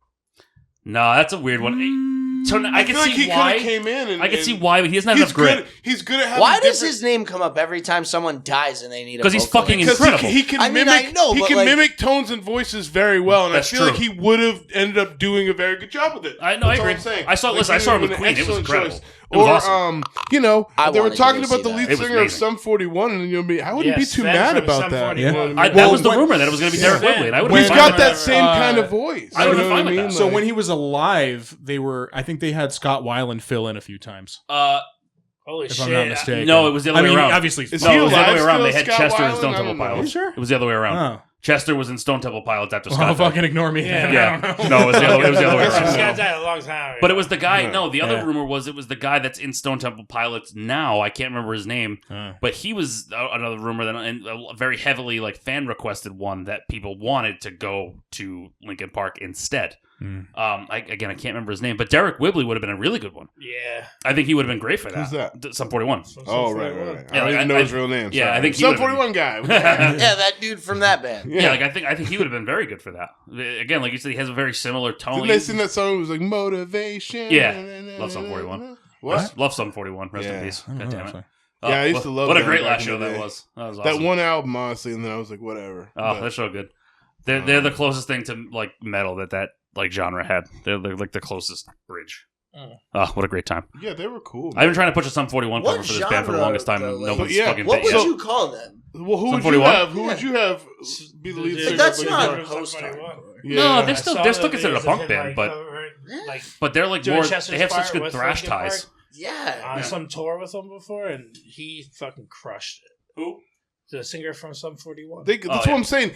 No, that's a weird one. So I can feel like see he why. could have came in. And, I can see and why, but he doesn't have he's enough grit. good. He's good at having. Why does different- his name come up every time someone dies and they need a Because he's vocalist? fucking Because incredible. he can I mean, mimic. I know, he but, can like- mimic tones and voices very well, and That's I feel true. like he would have ended up doing a very good job with it. I know, I That's all agree. I'm saying. I saw- Like, listen, I he saw him would with have been Queen. It was an incredible. excellent It was Or awesome. I they were wanted to talking go about see the that. lead It was singer of amazing. Sum 41, and I wouldn't Yeah, be too Sven mad from about Sum that. 41. You know what I mean? That Well, was the when- rumor that it was going to be Derek Yeah. Whibley, and I would He's have got fine that with same kind of voice. I would've you been know fine what with I mean? that. So Like- when he was alive, I think they had Scott Weiland fill in a few times. Holy If shit. I'm not mistaken. No, it was the other I way mean, around. obviously, Is No, he it was the other way alive around. They still, had Scott Chester and Weiland? Stone I Temple don't know. Pilots. Are you sure? It was the other way around. Oh. Chester was in Stone Temple Pilots after Oh, Scott died. fucking ignore me. Yeah. Yeah. No, it was the other way This around. guy died a long time ago. But it was the guy. Yeah. No, the other Yeah. rumor was it was the guy that's in Stone Temple Pilots now. I can't remember his name, but he was another rumor that and a very heavily like fan requested one that people wanted to go to Linkin Park instead. I can't remember his name, but Derek Whibley would have been a really good one. Yeah. I think he would have been great for that. Who's that? Sum 41. Oh, right. Yeah, I don't like, even know his real name. yeah, sorry. I think he Sum would've been- 41 guy. Yeah, that dude from that band. Yeah, like I think he would have been very good for that. Again, like you said, he has a very similar tone. Didn't they sing that song? It was like motivation. Yeah. Love Sum 41. What? Love Sum 41. Rest Yeah. in peace. I don't God know, damn it. actually. Oh, Yeah, I used to love What a them great back last in show the that day. was. That was That awesome. one album, honestly, and then I was like, whatever. Oh, But- that's so good. They're the closest thing to like metal that like genre had. They're like the closest bridge. Oh, what a great time! yeah, they were cool. I've been trying to push a Sum 41 What cover for this band for the genre, longest time. though, And like- nobody's Yeah, fucking What bit would yet. you call them? Well, who Sum would 41? you have? Who would you have be the lead But singer? that's of not Linkin Park? post-hardcore. Yeah. No, they're still considered a punk band, but like they're like doing more. Chester's They have such part good with thrash Linkin Park. ties. Yeah. on some tour with him before, and he fucking crushed it. Who? The singer from Sum 41. That's Oh, what yeah. I'm saying.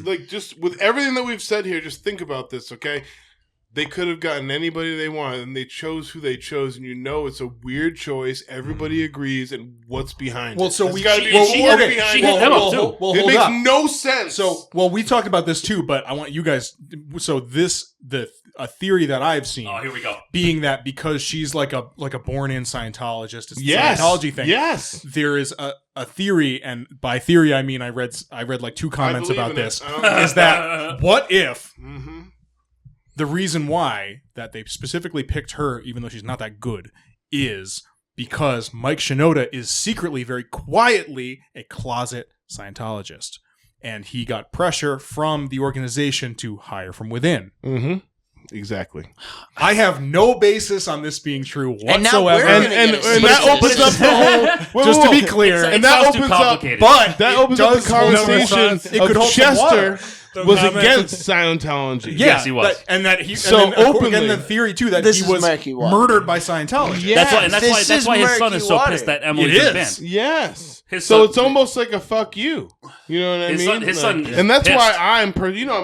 Like, just with everything that we've said here, just think about this, okay? They could have gotten anybody they wanted, and they chose who they chose, and you know it's a weird choice. Everybody agrees, and what's behind Well, it? so There's we gotta be she- more okay, behind she it. hit them up, too. Well, It hold makes up. no sense. So, we talked about this too, but I want you guys. So a theory that I've seen Oh, here we go. being that because she's like a born-in Scientologist, it's a yes, Scientology thing. Yes, There is a theory, and by theory I mean I read like two comments believe about in it. this. I don't- Is that what if Mhm. the reason why that they specifically picked her, even though she's not that good, is because Mike Shinoda is secretly, very quietly, a closet Scientologist. And he got pressure from the organization to hire from within. Mm-hmm. Exactly. I have no basis on this being true And now whatsoever. we're And, gonna and, get and a that cease and opens up desist. the whole. Just to be clear, It and that sounds too opens up. complicated. but That it opens up the does hold some conversation water. It could of hold some water. Chester was comments- against Scientology. Yeah, Yes, he was. and that he So and then, openly- and the theory too that This he is was murky water. murdered by Scientology. Yeah. That's why, and that's This why his is son is so murky pissed water. that Emily's It in the is. band. Yes. His So son- it's almost like a fuck you. You know what I His mean? son- his son Like- is and that's pissed. why I'm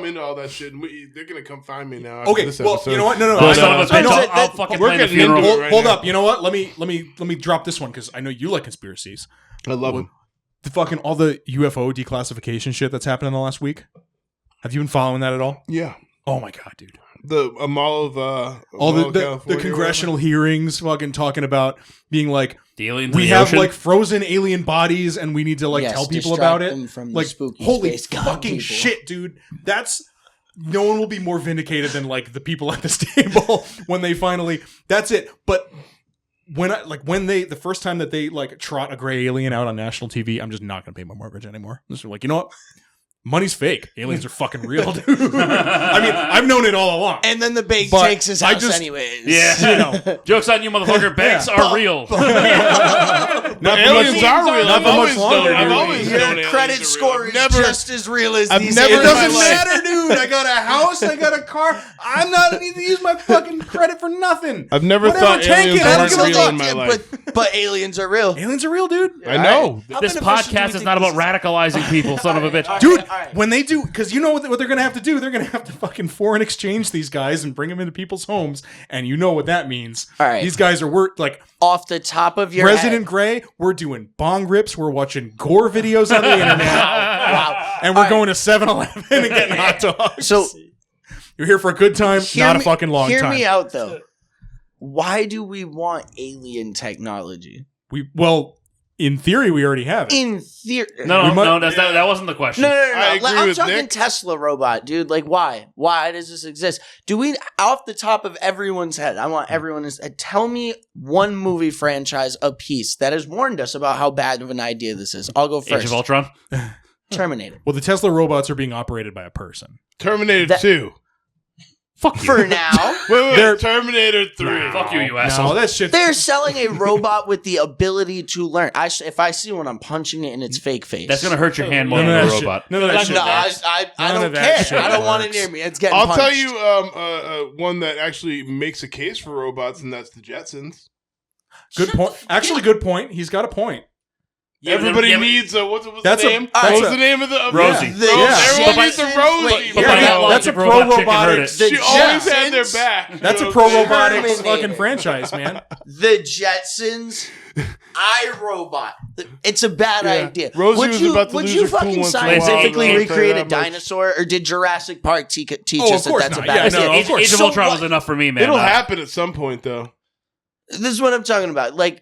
into all that shit. And they're gonna come find me now. After Okay, this well, episode. you know what? No. Oh, son of a I bitch, know I'll that- fucking we're plan the getting into funeral. it. Hold, right hold now. up. You know what? Let me drop this one because I know you like conspiracies. I love him. The fucking all the UFO declassification shit that's happened in the last week. Have you been following that at all? Yeah. Oh my god, dude. The Mall of All Mall of the California, congressional hearings fucking talking about being like, The aliens we in the have ocean. like frozen alien bodies and we need to like Yes, tell people distract about it. them from the Like, spooky holy space god fucking people. shit, dude. That's no one will be more vindicated than like the people at this table when they finally. That's it. But when they the first time that they like trot a gray alien out on national TV, I'm just not gonna pay my mortgage anymore. I'm just like, you know what? Money's fake. Aliens are fucking real, dude. I mean, I've known it all along. And then the bank But takes his I house just- anyways. Yeah. You know, Joke's on you, motherfucker. Banks are real. The aliens are real. not I've for much always longer, known. I've dude. always Your known aliens credit are real. score I've is never. just as real as I've these never it in aliens. my doesn't life- matter, dude. I got a house. I got a car. I'm not need to use my fucking credit for nothing. I've never Whatever, thought take aliens it. I don't weren't give a real fuck. in my life. But aliens are real. Aliens are real, dude. I know. How This beneficial do podcast you is think not about this radicalizing people, son of a bitch. Dude, all right. when they do, because you know what they're going to have to do? They're going to have to fucking foreign exchange these guys and bring them into people's homes. And you know what that means. All right. These guys are worth, like, Off the top of your Resident head. Grey, we're doing bong rips. We're watching gore videos on the internet. Wow. And we're All going to 7-Eleven and getting hot dogs. So You're here for a good time, not a me- fucking long hear time. me out though. Why do we want alien technology? Well, in theory, we already have it. In theory. No, We might- that wasn't the question. No. I agree I'm with talking Nick. Tesla robot, dude. Like, why? Why does this exist? Do we, off the top of everyone's head, I want everyone to tell me one movie franchise a piece that has warned us about how bad of an idea this is. I'll go Age first. of Ultron. Terminator. Well, the Tesla robots are being operated by a person. Terminator That- 2. Fuck you. For now, Wait. They're- Terminator 3. Fuck you, you No, asshole. that shit. they're selling a robot with the ability to learn. If I see one, I'm punching it in its fake face. That's gonna hurt your hand more None than of a that shit. robot. None of that Like, shit. No, works. I None don't of that care. shit I don't want it works. near me. It's getting I'll punched. tell you one that actually makes a case for robots, and that's the Jetsons. Good point. Actually, good point. He's got a point. Yeah, Everybody yeah, but- needs a what's That's the a- name? that's What was a- the name of the Rosie. Yeah. The Everyone Jetsons- needs a wait, Rosie. But Yeah, by that that- logic, that's a robot chicken pro-robotics- heard She it. always Jetsons- had their back. That's You a know pro what I'm saying? robotics Terminator. fucking franchise, man. The Jetsons, iRobot. It's a bad Yeah. idea. Rosie would was you, about to would lose you her cool fucking once in a while, scientifically though, I'll tell you recreate a that much. dinosaur, or did Jurassic Park teach Oh, us of course that that's not. a bad Yeah, idea? no, of Age course. of So Ultron what- was enough for me, man. It'll happen at some point, though. This is what I'm talking about. Like,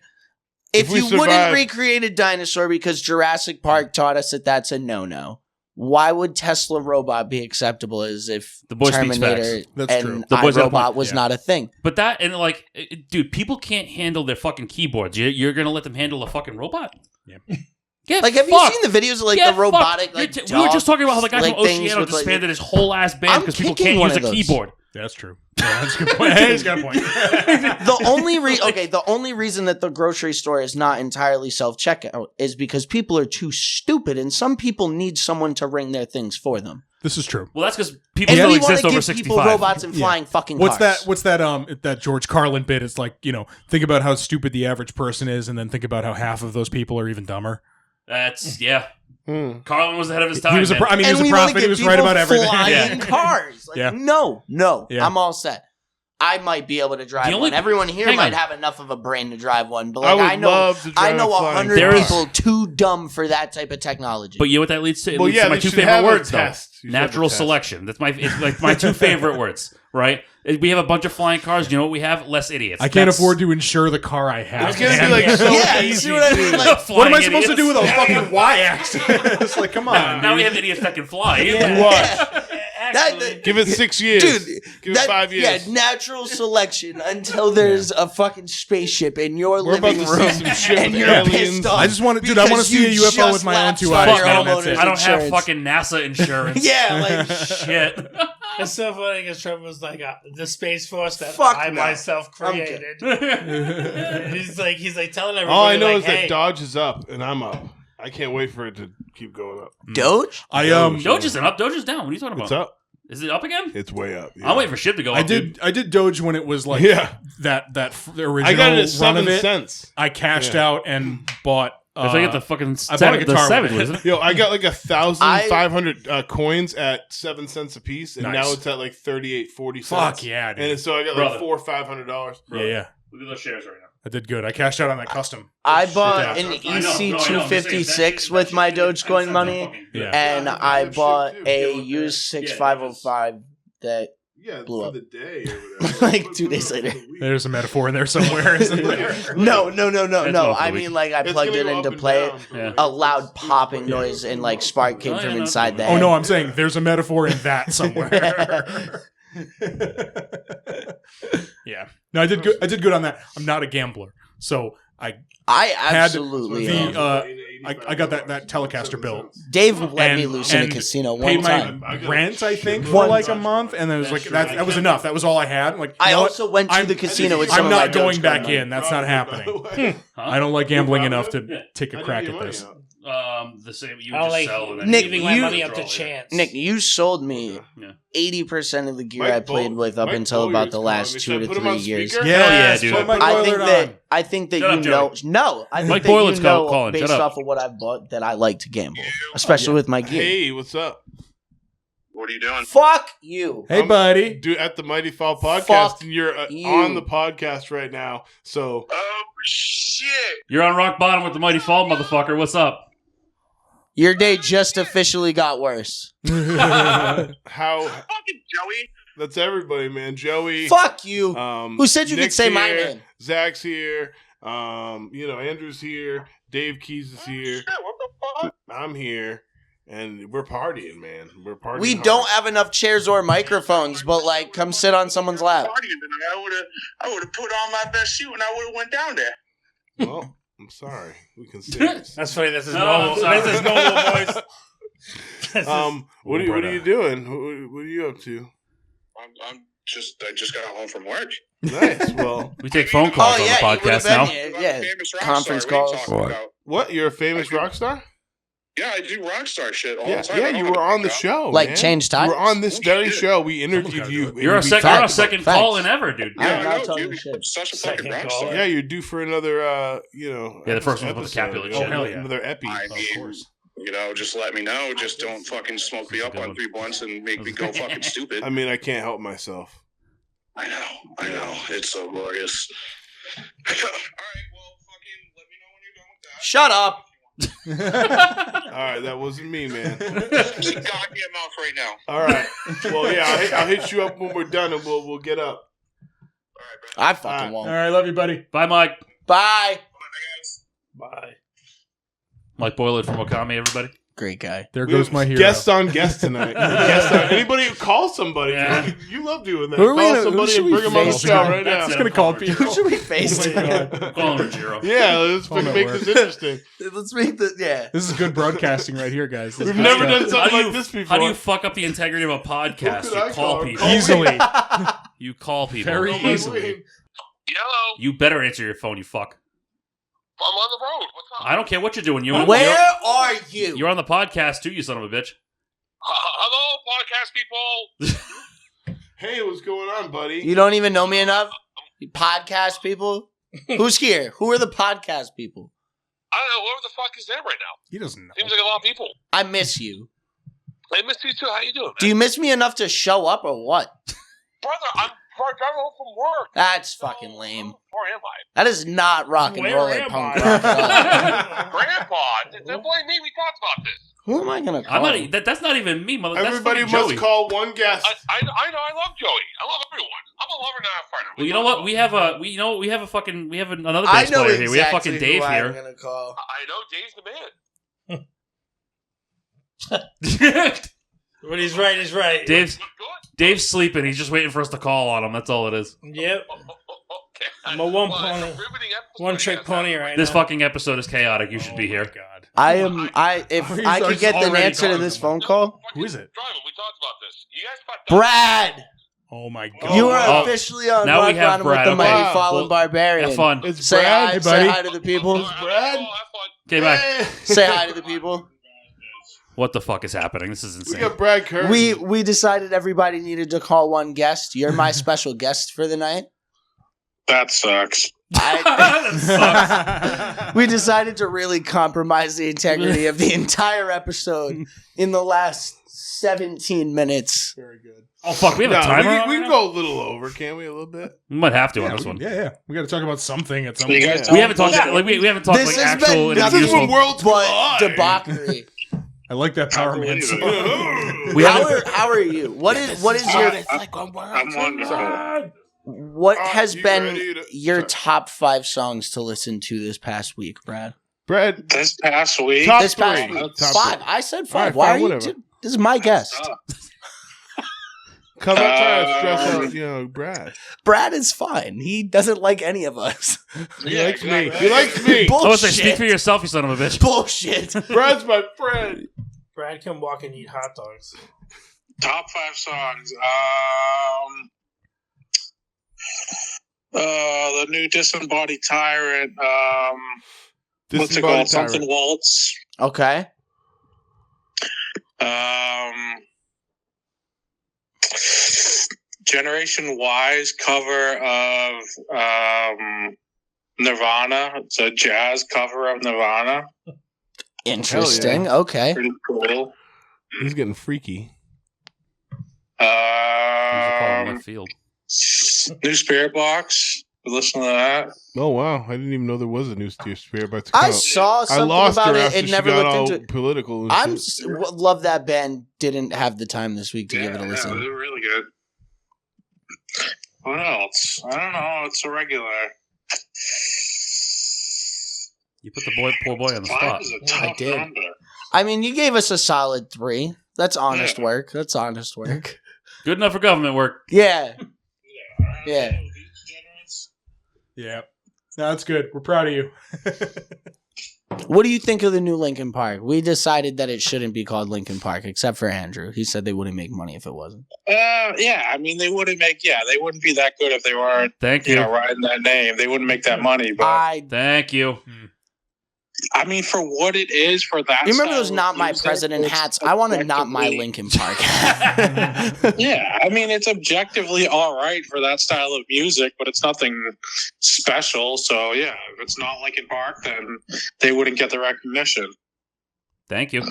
if If we you wouldn't survive- recreate a dinosaur because Jurassic Park taught us that that's a no-no, why would Tesla robot be acceptable as if The boy speaks Terminator facts. That's and true. The boy's got a iRobot point. was Yeah. not a thing? But that and like, dude, people can't handle their fucking keyboards. You're gonna let them handle a fucking robot? Yeah. Get Like, have fucked. you seen the videos of like Get the robotic? fucked. Like, We were just talking about how the guy like from things Oceano with, like- disbanded his whole ass band I'm because people kicking can't one use a of those. keyboard. That's true. Yeah, that's a good point. Hey, he's got a point. The only reason that the grocery store is not entirely self checkout is because people are too stupid, and some people need someone to ring their things for them. This is true. Well, that's because people And still we want exist to over give 65. people robots and Yeah. flying fucking What's cars. that George Carlin bit? It's like, you know, think about how stupid the average person is, and then think about how half of those people are even dumber. That's yeah. Hmm. Carlin was ahead of his time. He was a man. he was and a we wanna prophet. He give was right people about everything. Flying Yeah. cars. Like, Yeah. No. Yeah. I'm all set. I might be able to drive The only- one. Everyone here hang might on. have enough of a brain to drive one, but I like would I know, love to drive a 100 There is- people too dumb for that type of technology. But you know what that leads to? It Well, leads yeah, to my they two should favorite have a words, though. test. You should have a Natural test. selection. It's like my two favorite words, right? We have a bunch of flying cars. You know what we have? Less idiots. I can't That's- afford to insure the car I have. It's gonna be man. like so yeah, you easy. see what I mean? too. Like, What am I flying supposed to do with idiots. a fucking y-axis? It's like, come on. Now we dude. have idiots that can fly. What? that, Give it 6 years. dude, Give it 5 years. Yeah, natural selection until there's a fucking spaceship in your We're about living to see room, some shit and with you're aliens. pissed off. I just want to, dude. I want to because see a you UFO just with my own lapsed two on eyes. your man. homeowner's That's it. I don't have insurance. fucking NASA insurance. Yeah, like Shit. It's so funny because Trump was like the Space Force that Fuck I no. myself I'm created. he's like telling everybody. All I know like, is hey, that Dodge is up and I'm up. I can't wait for it to keep going up. Doge. Doge isn't up. Doge is down. What are you talking It's about? up. Is it up again? It's way up. Yeah. I'm waiting for shit to go I up. dude. did Doge when it was like Yeah. the original I got it at run 7 of it. cents. I cashed Yeah. out and bought. If I get the fucking I bought a guitar the with Savage, it. wasn't it? Yo, I got like 1,500 coins at 7 cents a piece, and Nice. now it's at like 38, 40 cents. Fuck yeah, dude. And so I got Brother. like $400 or $500. Yeah, yeah. Look at those shares right now. I did good. I cashed out on that custom. I bought Yeah. an I know, no, I EC know. 256 with my Dogecoin money, Yeah. and I Shit, bought too. a Yeah, used 6505 that Yeah, blew for up. the day or whatever. Like Put 2 it days up for later. the week. There's a metaphor in there somewhere, isn't there? no. That's one I for the mean, week. like I It's plugged gonna it go into up and play. down, but, Yeah. like, A it's- loud it's popping like- noise and like spark came Oh, yeah, from no, inside the no. head. Oh no, I'm saying there's a metaphor in that somewhere. Yeah. No, I did good. I did good on that. I'm not a gambler, so I absolutely the, am. I got that Telecaster bill. Dave let me and- loose in a and casino paid one my time. rent, I think, for One like a time. month, and then it was like that was enough. That was all I had. I'm like, I you know what? also went to I'm- the casino with I'm some I'm of my not going Dogecoin back money. in. That's not happening. Huh? I don't like gambling You enough proud of to take a crack at this. The same. You I would don't just like sell and then Nick, leaving you my you- money up to withdraw later. chance. Nick, you sold me Yeah. 80% of the gear Mike I played with up Mike until Bowyer's about the calling last me. 2 Should I to put him 3 on years. speaker? Hell yeah, dude. put Mike I Boiler think on. that Shut you up, know. Joey. No, I think Mike that Boylan's you know calling. Shut based up. off of what I've bought that I like to gamble, especially with my gear. Hey, what's up? What are you doing? Fuck you. Hey, buddy. Do at the Mighty Fall podcast, Fuck and you're you. on the podcast right now. So Oh shit! You're on rock bottom with the Mighty Fall, motherfucker. What's up? Your day just officially got worse. how? Fucking Joey. That's everybody, man. Joey. Fuck you. Who said you could Nick's say my here, name? Zach's here. Andrew's here. Dave Keys is here. Shit, what the fuck? I'm here, and we're partying, man. We're partying. We hard. don't have enough chairs or microphones, but like, come sit on someone's lap. Partying tonight. I would have put on my best suit and I would have went down there. Well, I'm sorry. We can say this. That's funny. That's his No, normal. I'm sorry. That's his normal voice. That's his- What are you doing? What are you up to? I just got home from work. Nice. Well, We take phone calls Oh on yeah, the you would podcast have now. been here. I'm Yeah, a famous rock conference star. What are you calls. talking about? what? You're a famous rock star? Yeah, I do rock star shit all Yeah, the time. yeah. I don't You know were how to on the pick up. show. Like man. change You tires. were on this very shit. show. We interviewed gotta you. do it. You're and a we second. talked You're a about- second Facts. call in ever, dude. I'm Yeah, not I know, talking dude. shit. I'm such a Second fucking rock call. star. Yeah, you're due for another. Yeah, the first one was with the Capulet shit. Oh, hell yeah. Another epi. I Of mean, course. just let me know. Just don't fucking smoke me up on 3 blunts and make me go fucking stupid. I mean, I can't help myself. I know. It's so glorious. All right, well, fucking let me know when you're done with that. Shut up. All right, that wasn't me, man. Shut your goddamn mouth right now. All right. Well, yeah, I'll hit you up when we're done, and we'll get up. All right, man. I fucking All All won't. right, love you, buddy. Bye, Mike. Bye. Bye, guys. Bye. Mike Boylard from Okami, everybody. Great guy. There We goes have my hero. Guest on guest tonight. Anybody who calls somebody. Yeah. You love doing that. Who are we Call gonna- who somebody should and we bring them on the face show tonight? right now. That's Just it. gonna call I'm people. Who should we face Oh my tonight? God. I'm calling him Jiro. Yeah, let's Phone make network. this interesting. Let's make the This is good broadcasting right here, guys. This We've is never good done stuff. something like this before. How do you fuck up the integrity of a podcast? Who could I You call call? people. Call me. Easily. You call people. Very Oh, my easily. wing. Yellow. You better answer your phone, you fuck. I'm on the road. What's up? I don't care what you're doing. Where are you? You're on the podcast too, you son of a bitch. Hello, podcast people. Hey, what's going on, buddy? You don't even know me enough? You podcast people? Who's here? Who are the podcast people? I don't know. Whoever the fuck is there right now? He doesn't know. Seems like a lot of people. I miss you. I miss you too. How you doing, man? Do you miss me enough to show up or what? Brother, I'm driving home from work. That's fucking lame. Where am I? That is not rock and Where roll am punk I? rock at all. Grandpa. Don't blame me. We talked about this. Who am I gonna call? I'm not. That's not even me, mother. Everybody that's must fucking Joey. call one guest. I know. I love Joey. I love everyone. I'm a lover, not a fighter. Well, you know what? We have another I bass know player exactly here. We have fucking Dave who I'm here. gonna call. I know Dave's the man. When he's right, he's right. Dave's Good. Dave's sleeping. He's just waiting for us to call on him. That's all it is. Yep. Okay. I'm a one Well, pony. it's a riveting episode, One I trick guess. pony right This now. fucking episode is chaotic. You should be here. Oh God. If He's I could get the already answer to calling this him. phone call, Who is it? Driving. We talked about this. You guys fucked up. Brad, Oh my Oh, God. you are oh. officially on Now we Rock have Bottom with Brad, the okay. Mighty Wow. Fallen Well, Barbarian. Have fun. It's Say Brad. hi, Hey, say buddy. hi to the people. All right, Brad? Have fun. Okay, bye. Hey. Say hi to the people. What the fuck is happening? This is We insane. got Brad Curtin. We decided everybody needed to call one guest. You're my special guest for the night. That sucks. That sucks. We decided to really compromise the integrity of the entire episode in the last 17 minutes. Very good. Oh fuck, we have a timer. We on can right go a little over, can't we? A little bit. now? We might have to on this one. Yeah. We got to talk about something at some You point. guys We haven't talked Yeah. like we haven't talked This like has actual been This nothing is when interviews. worlds But collide. debauchery. I like that Power Man song. We how, haven't. how are you? What is your I'm wonderful. what has You been ready to- your Sorry. top 5 songs to listen to this past week, Brad? Brad, This past week, top This past three. week. Top 5. three. I said 5. All right, Why fine, are you? whatever. This is my guest. Come on, trying to stress out, Brad. Brad is fine. He doesn't like any of us. He likes me. He likes me. I was say, speak Bullshit. for yourself, you son of a bitch. Bullshit. Brad's my friend. Brad can walk and eat hot dogs. top 5 songs. The new Disembodied Tyrant. What's it called? Something Waltz. Okay. Generation Y's cover of Nirvana. It's a jazz cover of Nirvana. Interesting. Okay. Pretty cool. He's getting freaky. Left field. New Spirit Box. Listen to that. Oh wow! I didn't even know there was a new Spirit Box. I saw I something lost about her it. after It she never got looked all into. political. And I'm shit. love that band. Didn't have the time this week to give it a listen. they're really good. What else? I don't know. It's a regular. You put the poor boy on the 5 spot. is a I tough did. number. I mean, you gave us a solid 3. That's honest work. That's honest work. Good enough for government work. Yeah. Yeah. Yeah. No, that's good. We're proud of you. What do you think of the new Linkin Park? We decided that it shouldn't be called Linkin Park, except for Andrew. He said they wouldn't make money if it wasn't. Yeah, I mean, they wouldn't be that good if they weren't, Thank you. riding that name. They wouldn't make that money. But Thank you. I mean, for what it is, for that. You remember style those of "Not My music, President" it's hats? I want a "Not My objectively- Linkin Park" hat. Yeah, I mean, it's objectively all right for that style of music, but it's nothing special. So yeah, if it's not Linkin Park, then they wouldn't get the recognition. Thank you.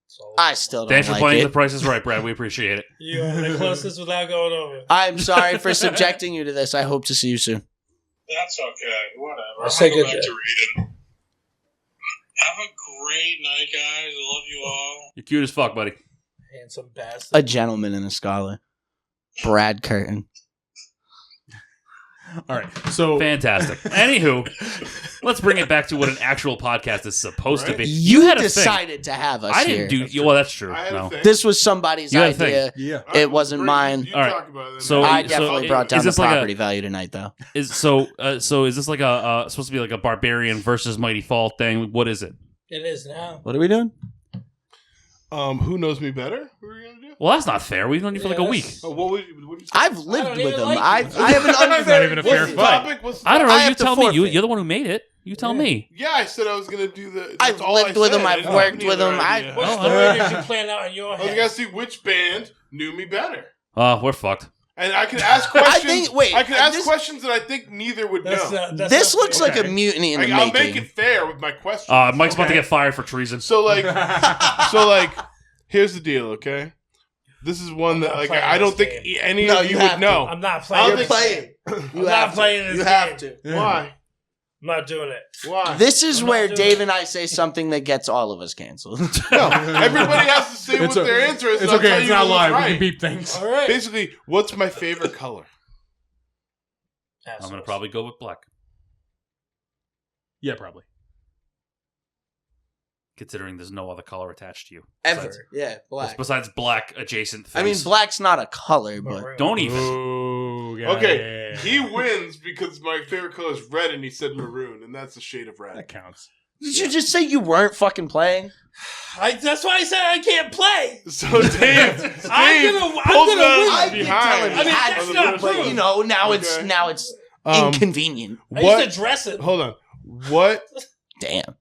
So I still don't Thanks for like playing it. The Price is Right, Brad. We appreciate it. you the closest without going over. I'm sorry for subjecting you to this. I hope to see you soon. That's okay. Whatever. I'll say good day. to reading. Have a great night, guys. I love you all. You're cute as fuck, buddy. Handsome bastard. A gentleman and a scholar. Brad Curtin. All right. So Fantastic. Anywho, let's bring it back to what an actual podcast is supposed to be. You had a thing. decided to have us I here. didn't do. Well, that's true. I had a No. thing. This was somebody's You had a thing. idea. yeah. It wasn't mine. You All right. talk about it then. So- I definitely brought down is the this like a- property value tonight, though. Is this like a supposed to be like a barbarian versus mighty fall thing? What is it? It is now. What are we doing? Who knows me better? What are we gonna do? Well, that's not fair. We've known you for like a week. Oh, what would you say? I've I lived don't with even him. like I you. have an Not unfair. even a What's fair the fight. topic? What's the I don't know. I You have to tell me. forfeit. You're the one who made it. You tell me. Yeah, I said I was gonna do the. I've that's all lived I with him, said. I I've didn't worked have any with other him, idea. What Oh, story did you plan out in your I was head? gonna see which band knew me better, We're fucked. and I could ask questions. think- wait, I could ask this- questions that I think neither would That's know. not, that's This not looks fair. like a mutiny in the I'll make making. it fair with my questions. Mike's about to okay? get fired for treason. So like, here's the deal. Okay, this is one that not like playing I don't this think game. any No, of you you have would know. I'm not I playing. don't You're think- playing. I'm not playing this You have game. to. Why? I'm not doing it. Why? This is I'm not where doing Dave it. and I say something that gets all of us canceled. No, everybody has to say It's what their answer is. It's and I'll okay. tell It's you not who's live. We right. can beep things. All right. Basically, what's my favorite color? I'm gonna probably go with black, Yeah, probably. considering there's no other color attached to you. Ever. Yeah, black. Besides black adjacent things. I mean, black's not a color, but Maroon. Don't even. Ooh, Okay, he wins because my favorite color is red, and he said maroon, and that's a shade of red. That counts. did you just say you weren't fucking playing? That's why I said I can't play. So Dave, I'm gonna pulls win. out I've been behind. telling I mean, you, that's on the not blue but true. now Okay. it's Um, inconvenient. I What? used to dress it. Hold on. What? Damn.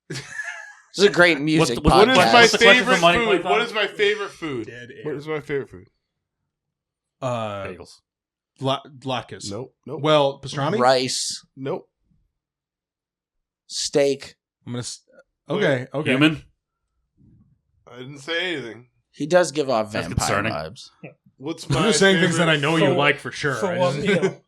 This is a great music What What is podcast. my What's the question favorite for Money food? Python? What is my favorite food? Dead air. What is my favorite food? Bagels. Latkes. Nope. Well, pastrami. Rice, Nope. steak. I'm gonna. Okay. Human. I didn't say anything. He does give off That's vampire concerning. vibes. What's my I'm just saying things favorite- that I know you like for sure. For I what just- meal?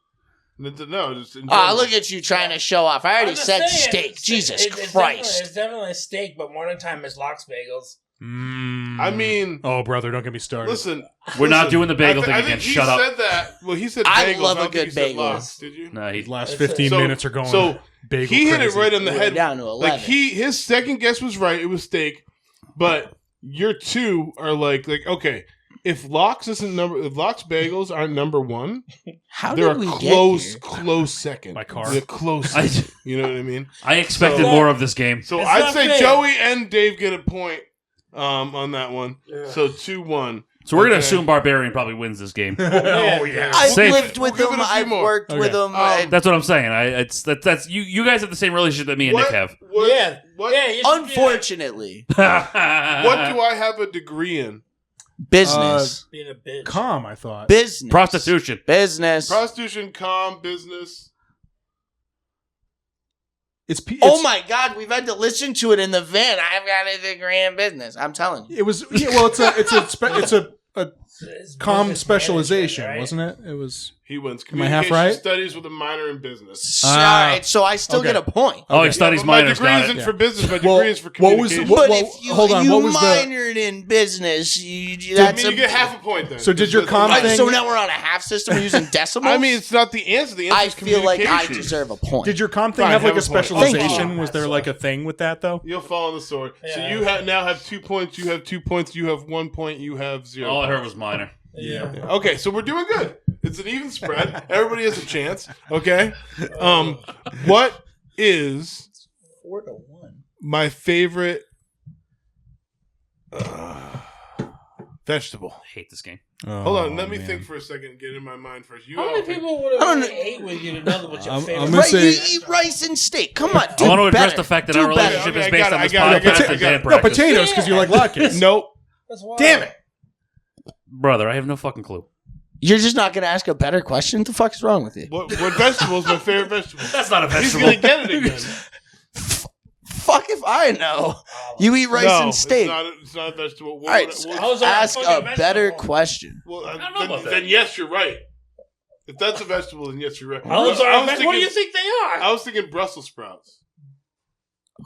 No, just in Ah, general. look at you trying to show off. I already I'm just said saying, steak. Jesus it's Christ. It's definitely a steak, but morning time is lox bagels. I mean, Oh, brother, don't get me started. listen. We're not doing the bagel thing I again. think he Shut up. said that. Well, he said I bagels. love a don't think good he said bagel. lox, did you? Nah, These last It's a- 15 So- minutes are going. So bagel he hit crazy. it right on the We're head. down to 11. Like his second guess was right. It was steak, but your two are like okay. If lox bagels aren't number one, How they're did a we close get here? close second. My car. They're close. I- second. You know what I mean? I expected So- more of this game. So It's I'd not say fair. Joey and Dave get a point on that one. So 2-1. So we're gonna Okay. assume Barbarian probably wins this game. Oh yeah. I've Safe. lived with We'll give him. it a few I've more. worked with him. That's what I'm saying. That's you guys have the same relationship that me and Nick have. What, Yeah. What, Yeah, you should Unfortunately, what do I have a degree in? business. be a bitch. Calm, I thought. Business. Prostitution. Business. Prostitution, business. Oh my God, we've had to listen to it in the van. I've got a degree in business. I'm telling you. It was. Yeah, well, it's a It's calm business specialization, management, right? wasn't it? It was. He wins Am I half communication right? studies with a minor in business. All right, so I still okay. get a point. Oh, he Okay. studies But my minors. degree Got isn't it. for business. My Well, degree is for what was- communication. But well, if you, hold on, you what was the- minored in business, that's you get half a point then. So did your Because- com thing- So now we're on a half system using decimals? I mean, it's not the answer. The answer I is feel like I communication. deserve a point. Did your comp thing Fine, have like a have a point. specialization? Thank you. Was there like a thing with that though? You'll fall on the sword. So Yeah. you now have 2 points. You have 2 points. You have 1 point. You have 0. All I heard was minor. Yeah. Okay, so we're doing good. It's an even spread. Everybody has a chance. Okay. What is 4-1. my favorite vegetable? I hate this game. Hold on, let me think for a second. Get in my mind first. You How all many think- people would I don't have know. ate with you to know what your I'm favorite? gonna Right, say- you eat rice and steak. Come on, do I want to address better. the fact that Do our better. relationship Okay, is I based got on it, this I got it, podcast I and got it. band No, practice. potatoes because you like latkes. Nope. That's why. Damn it. Brother, I have no fucking clue. You're just not going to ask a better question? What the fuck is wrong with you? What vegetable is my favorite vegetable? That's not a He's vegetable. gonna get it again. Fuck if I know. You eat rice no, and steak. It's not a vegetable. What All right, would- so what- How's that ask fucking a better vegetable? question. well, I don't know about that. then yes, you're right. If that's a vegetable, then yes, you're right. Those I are was veg- what do you thinking- think they are? I was thinking Brussels sprouts.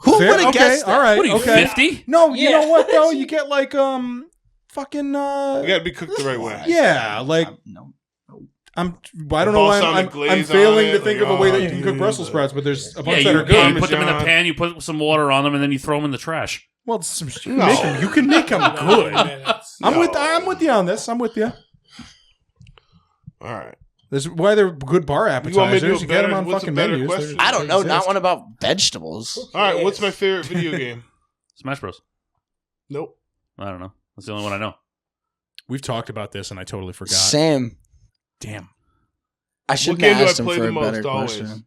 Who Fair? would have Okay, guessed that? all right. What are you, Okay. 50? No, you Yeah. know what though? You get like fucking You got to be cooked the right way. yeah, like No. I don't know why Balsamic I'm glaze failing on to it, think like, of a way that oh, you can cook yeah. Brussels sprouts, but there's a Yeah, bunch you, that are yeah, good. you put them in the Parmesan. pan, you put some water on them, and then you throw them in the trash. Well, it's some, you, No. you can make them good. Minutes. I'm with you on this. I'm with you. All right. There's why they're good bar You want me to do appetizers. a You get them better- on what's a fucking better menus. question? I don't know. They Not exist. one about vegetables. All right. What's my favorite video game? Smash Bros. Nope. I don't know. That's the only one I know. We've talked about this and I totally forgot. Sam. Damn. I shouldn't game have do I asked him play for the a most better always? question.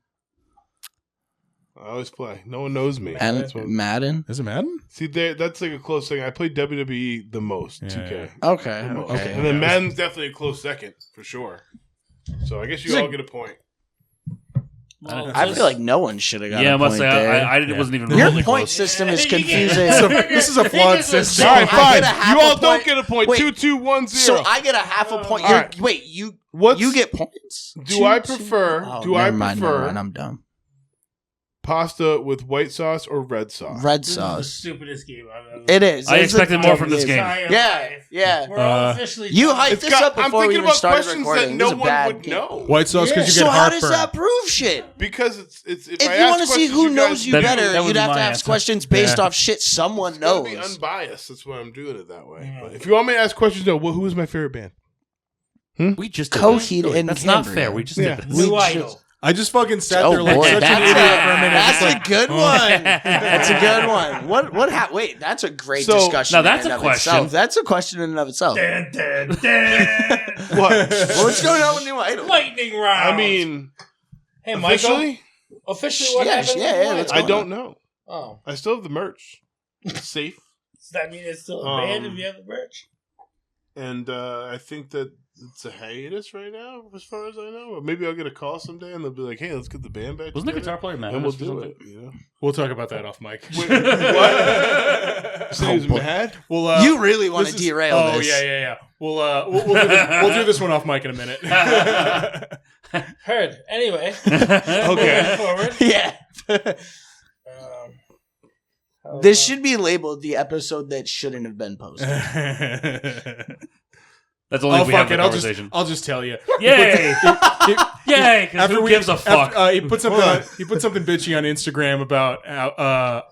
I always play. No one knows me. And That's what- Madden? Is it Madden? See, that's like a close thing. I play WWE the most. Yeah, 2K. Okay. The most. Okay. And then Madden's definitely a close second for sure. So I guess you all get a point. Well, I feel like no one should have got Yeah, I a must point say, there. I wasn't even Your remotely point close. system is You get- confusing. This is a flawed system. All right, I fine. get a half You all a don't point. get a point. Wait. 2-2-1-0. So I get a half a point. All You're- right. Wait, you What's, get points? do I prefer? Oh, do I never mind, never prefer mind, I'm dumb. pasta with white sauce or red sauce? Red this is the sauce. stupidest game I've ever. It is. I It's a expected more dumb from this game. Entire Yeah, life. yeah. We're all officially. You done. hyped It's this got- up I'm before we thinking even about started questions recording. that This no is a one bad would game. know. White sauce because you So get how heartburn. does that prove shit? Because it's If I you ask want to see questions, who guys knows you That- better, that would you'd be have to my ask answer. questions based Yeah. off shit someone It's gotta be knows. unbiased. That's why I'm doing it that way. But if you want me to ask questions, though, who is my favorite band? We just did Coheed this. and That's not Cambria. fair. We just Yeah. did this. New We idol. I just fucking sat Oh there like boy, such an idiot for a minute. that's Just a like, good oh. one. That's a good one. Wait, that's a great So- discussion. Now that's in a and of question. itself. That's a question in and of itself. Dun, dun, dun. What? Well, what's going on with New Idol? Lightning round. I mean, hey, Michael. officially, Officially, what Yes, happened? yeah, with yeah, New let's Idol? I don't know. Oh, I still have the merch. It's safe. does that mean it's still a band if you have the merch? and I think that it's a hiatus right now, as far as I know. Or maybe I'll get a call someday, and they'll be like, "Hey, let's get the band back." Wasn't the together, guitar player mad? and we'll at us for do something? it. You know? We'll talk about that off mic. Wait, what? So he's mad? Well, You really want to this is- derail this. Yeah. We'll do this one off mic in a minute. Heard. Anyway. Okay. Forward. Yeah. How This about- should be labeled the episode that shouldn't have been posted. That's only if we have the I'll conversation. just tell you. Yay! Yay! Because who gives a fuck? He put something. He put something bitchy on Instagram about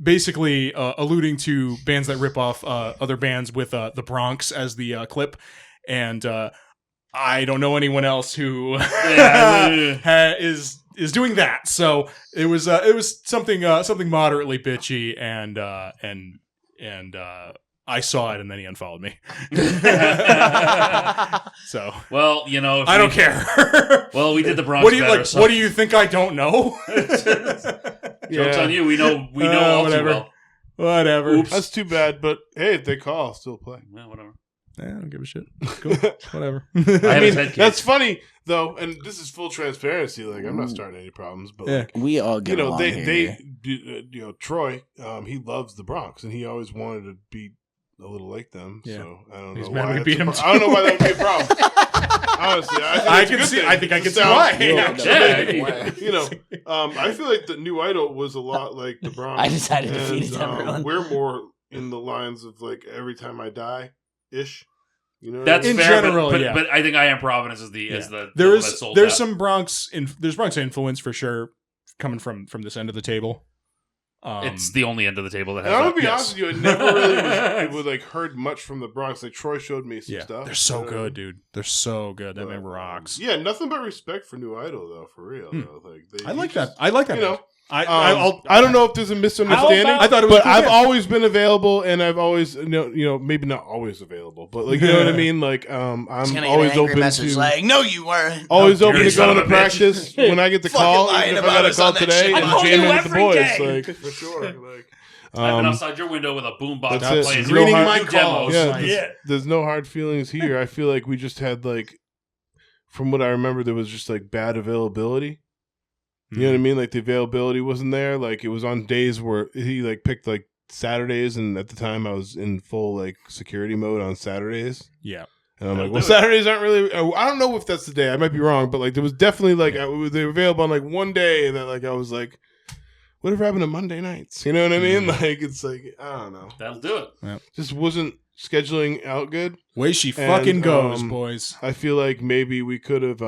basically alluding to bands that rip off other bands with the Bronx as the clip, and I don't know anyone else who is doing that. So it was something moderately bitchy, and I saw it, and then he unfollowed me. So, Well, you know, if I don't we- care. Well, we did the Bronx What do you better, like? so- What do you think I don't know? Joke's on you. We know all whatever. too well. Whatever. Oops. That's too bad, but hey, if they call, I'll still play. Yeah, whatever. I don't give a shit. Cool. Whatever. I I have mean, his head that's case. funny though, and this is full transparency. Like, I'm not starting any problems, but Yeah. like, We all get you know, along they, here. Troy, he loves the Bronx, and he always wanted to be a little like them. Yeah. So I don't He's know mad why. we that's beat a him pro- I don't know why that would be a problem. Honestly, I think it's a good thing. I think I can see Sounds- why. Yeah. You know, I feel like the new Idol was a lot like the Bronx. I decided to feed it to and, everyone. We're more in the lines of like Every Time I Die ish. You know, what That's I In mean? fair, general, but, yeah. but I think I Am Providence is the is the There one is that sold there's that. some Bronx influence for sure coming from this end of the table. It's the only end of the table that has And I'm that. gonna be Yes. honest with you, I never really was like heard much from the Bronx. Like Troy showed me some stuff. They're so you know? good, dude. They're so good. That But, man rocks. Yeah, nothing but respect for New Idol though, for real. Hmm. Though. Like I like that. I like that. You know, I'll I don't know if there's a misunderstanding. How about- I thought it was But cool I've band. always been available, and I've always, maybe not always available, but like, you know what I mean. Like, I'm It's gonna get always an angry open message to, like, no, you weren't. always How open dare to you, son going to of a bitch. practice when I get the Fucking call. lying Even if I about got a us call on that today shit. and I call jamming you with the every boys, day. like for sure. Like, I've been outside your window with a boombox That's it. playing Screening new my demos. yeah, there's no hard feelings here. I feel like we just had like, from what I remember, there was just like bad availability. You know what I mean? Like the availability wasn't there. Like it was on days where he like picked like Saturdays, and at the time I was in full like security mode on Saturdays. Yeah. And I'm like, well, Saturdays aren't really. I don't know if that's the day. I might be wrong, but like there was definitely like they were available on like one day that like I was like, whatever happened to Monday nights? You know what I mean? Like it's like I don't know. That'll do it. Just wasn't scheduling out good. Way she fucking And, goes, boys. I feel like maybe we could have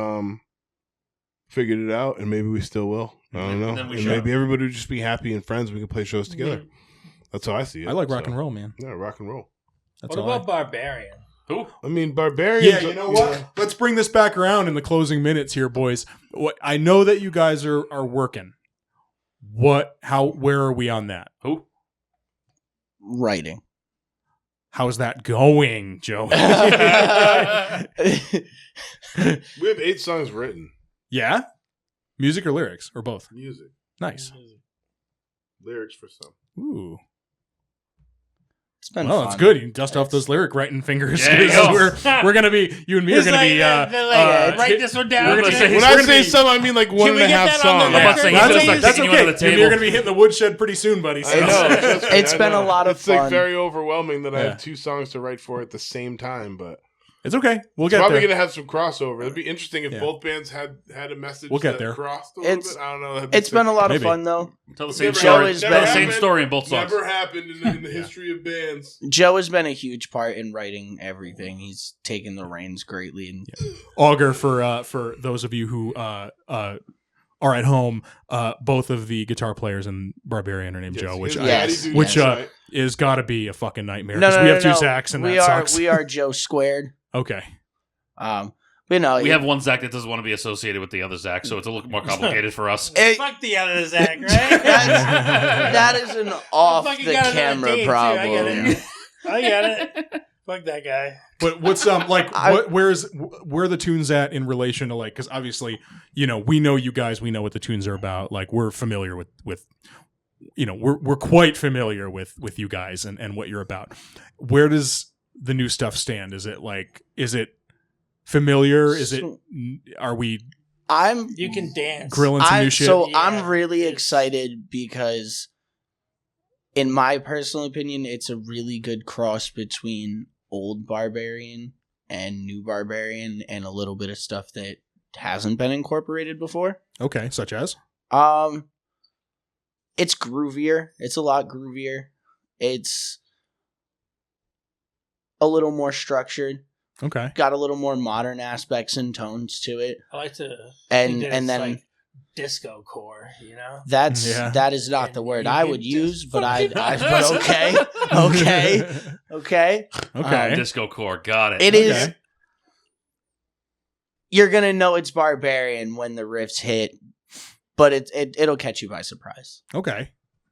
figured it out, and maybe we still will. I don't know. And then we And should. maybe everybody would just be happy and friends. We could play shows together. That's how I see it. I like rock So, and roll, man. Yeah, rock and roll. That's What all about Barbarian? Who? I mean, barbarians. Yeah, you know what? Let's bring this back around in the closing minutes here, boys. What I know that you guys are working. Where are we on that? Who? Writing. How's that going, Joe? We have 8 songs written. Yeah? Music or lyrics? Or both? Music, Nice. lyrics for some. Ooh. It's been Well, fun. it's good. You can dust off those lyric writing fingers. There you 'cause go. we're gonna be you and me are gonna be write this one down. we're gonna say- When I say some, I mean like one Can and we a get half that on the songs. I'm about to say, record? he's gonna start That's kicking you under okay. the You're table. gonna be hitting the woodshed pretty soon, buddy. I know. trust me, It's I been a know. lot of It's fun. like very overwhelming that I Yeah. have 2 songs to write for at the same time, but It's okay. We'll it's get probably there. gonna have some crossover. It'd be interesting if Yeah. both bands had a message We'll get that there. crossed a little It's- bit. I don't know. That'd be It's been a lot Maybe. of fun though. Tell the same Never story. happened. Tell Never the same happened. story in both songs. Never happened in the history of bands. Joe has been a huge part in writing everything. He's taken the reins greatly, and Augur for those of you who are at home. Both of the guitar players in Barbarian are named Joe, which His Yes. daddy dude which, is right. is got to be a fucking nightmare. no, 'cause no, we no, have 2 no. Zachs and we that are sucks. we are Joe squared. Okay. But no, We have one Zach that doesn't want to be associated with the other Zach, so it's a little more complicated for us. Fuck the other Zach, right? that is an off Fucking the got another camera date, too. problem. I get it. I get it. Fuck that guy. But what's like where are the tunes at in relation to like, because obviously we know you guys, we know what the tunes are about, like we're familiar with we're quite familiar with you guys and what you're about. Where does the new stuff stand? Is it familiar? Are we You can dance. grilling some new shit? So Yeah, I'm really it's- excited because, in my personal opinion, it's a really good cross between old Barbarian and new Barbarian, and a little bit of stuff that hasn't been incorporated before. Okay, such as? It's groovier. It's a lot groovier. It's a little more structured. Okay. Got a little more modern aspects and tones to it. I like to And think that and it's then like disco core, you know? that is not the And word you I can would just use, but fucking- okay. Okay. Disco core, got it. It is. Okay. You're gonna know it's Barbarian when the riffs hit, but it'll catch you by surprise. Okay.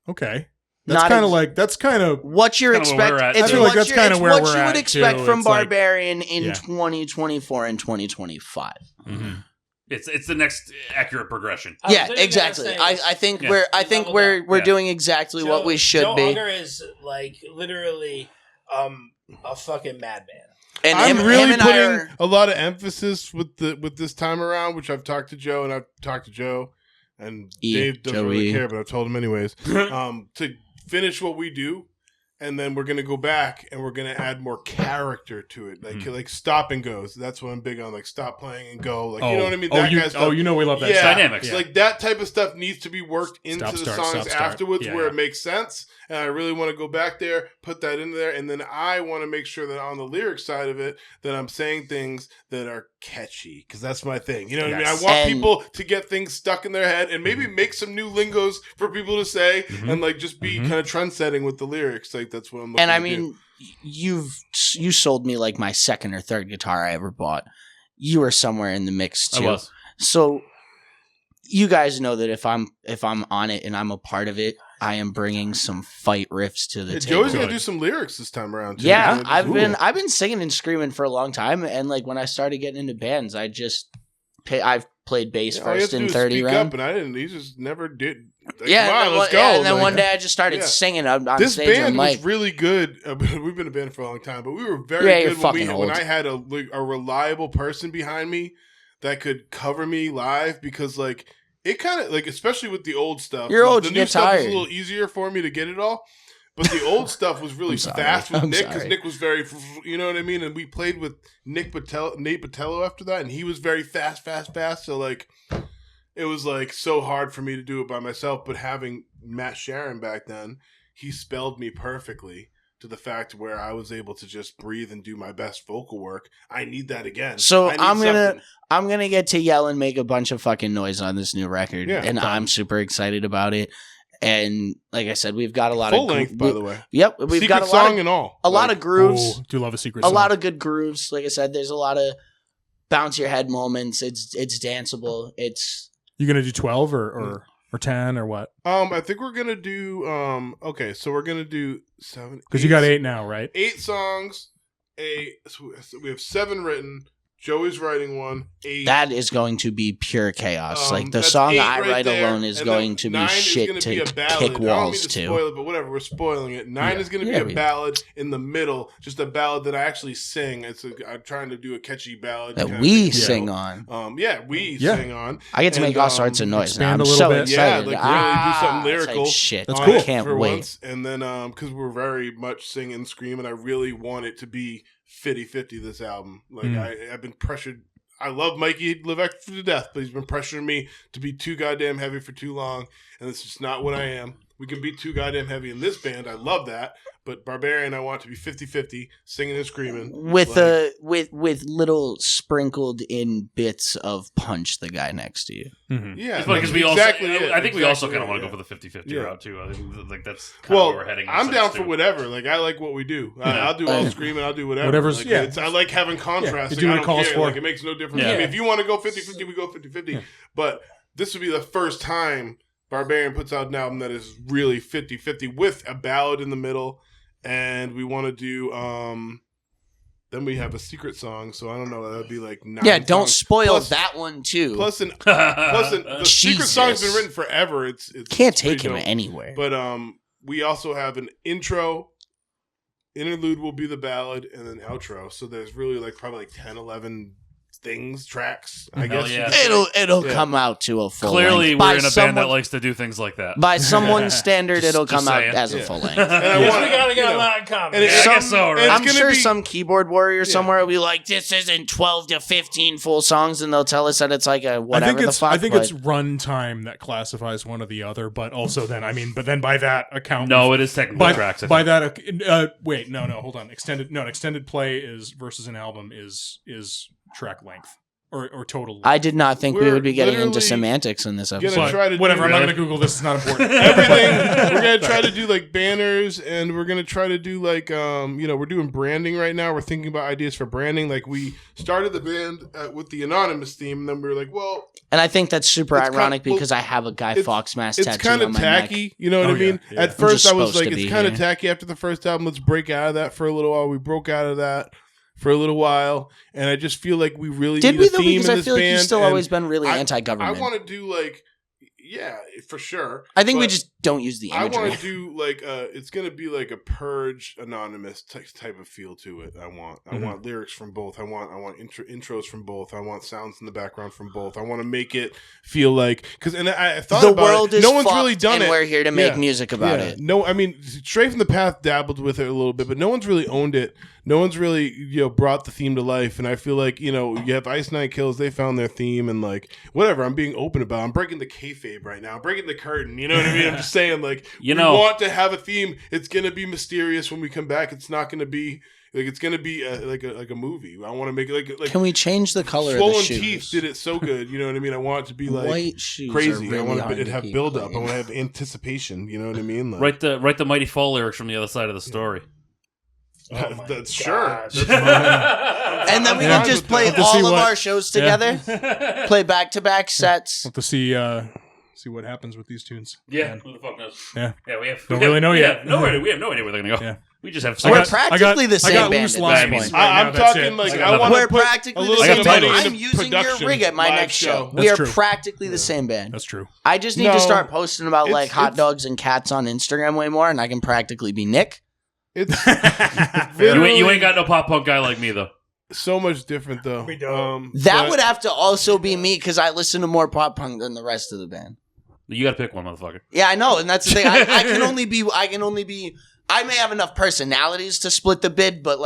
Not That's kind of what you're That's kinda where we're expecting. at, It's too. I feel like what that's you're- kinda it's where what we're you would at, expect too. from It's like- Barbarian in yeah. 2024 and 2025. Mm-hmm. It's the next accurate progression. I was Yeah, literally gonna exactly. say I think Yeah. we're Yeah. doing exactly what we should Joe be. Unger is like literally a fucking madman. And I'm him really and I putting are, a lot of emphasis with this time around, which I've talked to Joe and I've talked to Joe, and Dave doesn't really care, but I've told him anyways. To finish what we do, and then we're gonna go back and we're gonna add more character to it, like stop and goes. That's what I'm big on, like stop playing and go, like you know what I mean. That kind of stuff. you know we love that. Yeah. stuff. Dynamics. Like that type of stuff needs to be worked into Stop, the start, songs stop, start. afterwards, Yeah, where yeah. it makes sense. And I really want to go back there, put that in there, and then I want to make sure that on the lyric side of it, that I'm saying things that are catchy, because that's my thing. You know what I mean? I Yes. want And- people to get things stuck in their head, and maybe make some new lingos for people to say, and like just be kind of trend setting with the lyrics. Like that's what I'm looking and I to do. mean, you sold me like my second or third guitar I ever bought. You were somewhere in the mix I too. was. So you guys know that if I'm on it and I'm a part of it, I am bringing some fight riffs to the Hey, table. Joey's gonna do some lyrics this time around. Too. Yeah, You know, I've just- been singing and screaming for a long time, and like when I started getting into bands, I've played bass All you have first to do in is 30 speak round. up, and I didn't. He just never did. Like, Yeah, come on, and then let's one- go. and then Like, one day I just started yeah. singing on This stage with band Mike. was really good. We've been a band for a long time, but we were very Yeah, you're good when fucking when old. I had a reliable person behind me that could cover me live, because like it kind of like, especially with the old stuff. You're old, The you new get stuff was tired. a little easier for me to get it all. But the old stuff was really I'm sorry. fast with I'm Nick, because sorry. Nick was very, you know what I mean? And we played with Nate Patello after that, and he was very fast. So like, it was like so hard for me to do it by myself. But having Matt Sharon back then, he spelled me perfectly to the fact where I was able to just breathe and do my best vocal work. I need that again. So I need I'm gonna get to yell and make a bunch of fucking noise on this new record, Yeah, and I'm super excited about it. And like I said, we've got a lot full of length, by the way. Yep, we've Secret got a song lot and all. a lot of grooves, Oh, do love a secret a song. lot of good grooves. Like I said, there's a lot of bounce your head moments. It's danceable. It's You gonna do 12 or 10 or what? I think we're gonna do. Okay, so we're gonna do 7. Because you got 8 now, right? 8 songs. So we have 7 written. Joey's writing one. 8. that is going to be pure chaos. Like the That's song 8 I right wite there, alone is and going then to be 9 is shit gonna to be a ballad. kick I don't mean walls to to. spoil it, but whatever, we're spoiling it. 9 is going to be Yeah, a we- ballad in the middle, just a ballad that I actually sing. I'm trying to do a catchy ballad That kinda we thing. sing on. We Yeah. sing on. I get to And, make all sorts of noise now. expand I'm a little so bit. excited. Yeah, like really do something lyrical. type shit. That's on cool. it I can't for wait. once. And then because we're very much sing and scream, and I really want it to be 50-50 this album. Like I've been pressured. I love Mikey Live Extra to death, but he's been pressuring me to be too goddamn heavy for too long, and it's just not what I am. We can be too goddamn heavy in this band. I love that. But Barbarian, I want to be 50-50, singing and screaming. with Like, with little sprinkled in bits of punch the guy next to you. Mhm. yeah, It's funny because we exactly also, it. I think we also Exactly kind of want it, to go for the 50-50 Yeah. route too. I think like that's kind of Well, where we're heading. in a I'm down sense, for too. whatever. Like I like what we do. Yeah. I'll do all screaming. I'll do whatever. Whatever's- Like, yeah. I like having contrast. Yeah, Like, you do what I it don't calls care. for. Like it makes no difference. Yeah. I mean, if you want to go 50-50, we go 50-50. Yeah. But this would be the first time Barbarian puts out an album that is really 50-50 with a ballad in the middle. And we want to do then we have a secret song, so I don't know, that would be like 9 Yeah, don't songs. spoil Plus- that one too. Plus the secret song's been written forever. It's Can't pretty take him dope. anywhere. But we also have an intro interlude will be the ballad, and then outro. So there's really probably 10, 11 tracks. I Hell guess yeah. It'll Yeah. come out to a full Clearly, length. we're in a band that likes to do things like that. By someone's standard, Just- it'll just come out saying. as a Yeah. full length. And I Yes, want we gotta get you a know, lot in common. and it- I Some- guess so, right? it's I'm gonna sure be- some keyboard warrior somewhere will be like, "This isn't 12 to 15 full songs," and they'll tell us that it's like a whatever the fuck. I think but it's runtime that classifies one or the other, but also then but then by that account, No, it is technical by, tracks. I by think. that wait, no, hold on. Extended play is versus an album is track length or total. I did not think we We're would be getting into literally semantics in this gonna episode. try to do whatever. I'm not really- going to Google this. It's not important. everything. We're gonna try to do banners, and we're gonna try to do we're doing branding right now. We're thinking about ideas for branding. Like we started the band with the anonymous theme, and then we were like, well, And I think that's super It's ironic kind- well, because I have a Guy it's- Fawkes mask it's tattoo kind on of my neck. tacky. You know what Oh, I mean? yeah. At I'm first, just I was supposed like, to it's be kind of here. tacky. After the first album, let's break out of that for a little while. We broke out of that for a little while, and I just feel like we really Did need we a though? theme Because in I this feel like band, you've still and always been really I anti-government. want to do yeah, for sure. I think we but just don't use the I imagery. want to do it's gonna be like a Purge anonymous type of feel to it. I want lyrics from both. I want intros from both. I want sounds in the background from both. I want to make it feel like and I thought The about world it. is No one's fucked, really done and it. we're here to make Yeah. music about it. No, I mean, Straight from the Path dabbled with it a little bit, but no one's really owned it. No one's really brought the theme to life. And I feel like you have Ice Nine Kills. They found their theme, and whatever. I'm being open about. I'm breaking the kayfabe right now. I'm breaking the curtain. You know what I mean? I'm just saying we want to have a theme. It's gonna be mysterious when we come back. It's not gonna be it's gonna be like a movie. I want to make it like Can we change the color of Swollen the shoes? Teeth did it so good. You know what I mean? I want it to be White shoes crazy. are really I want hard it to to have keep build up. I clean. want to have anticipation. You know what I mean? Write the Mighty Fall lyrics from the other side of the story. That's sure. And then we I'm can just fine play with that. To see all of what- our shows together. Play back-to-back sets. Have to see what happens with these tunes. Yeah, Man. who the fuck knows? Yeah. We have Don't really know yet. We have no idea where they're gonna go. Yeah. We just have. We're got- practically the I same got band loose at lines this point. right now, I'm that's talking it. I want We're to put practically a the little same bit of band. money I'm into using your production, rig at my live next show. We That's are true. practically the same band. That's true. I just need No. to start posting about It's- hot it's- dogs and cats on Instagram way more, and I can practically be Nick. It's You ain't got no pop punk guy like me though. so much different though. We don't. That would have to also be me because I listen to more pop punk than the rest of the band. You got to pick one, motherfucker. Yeah, I know, and that's the thing. I can only be. I may have enough personalities to split the bid, but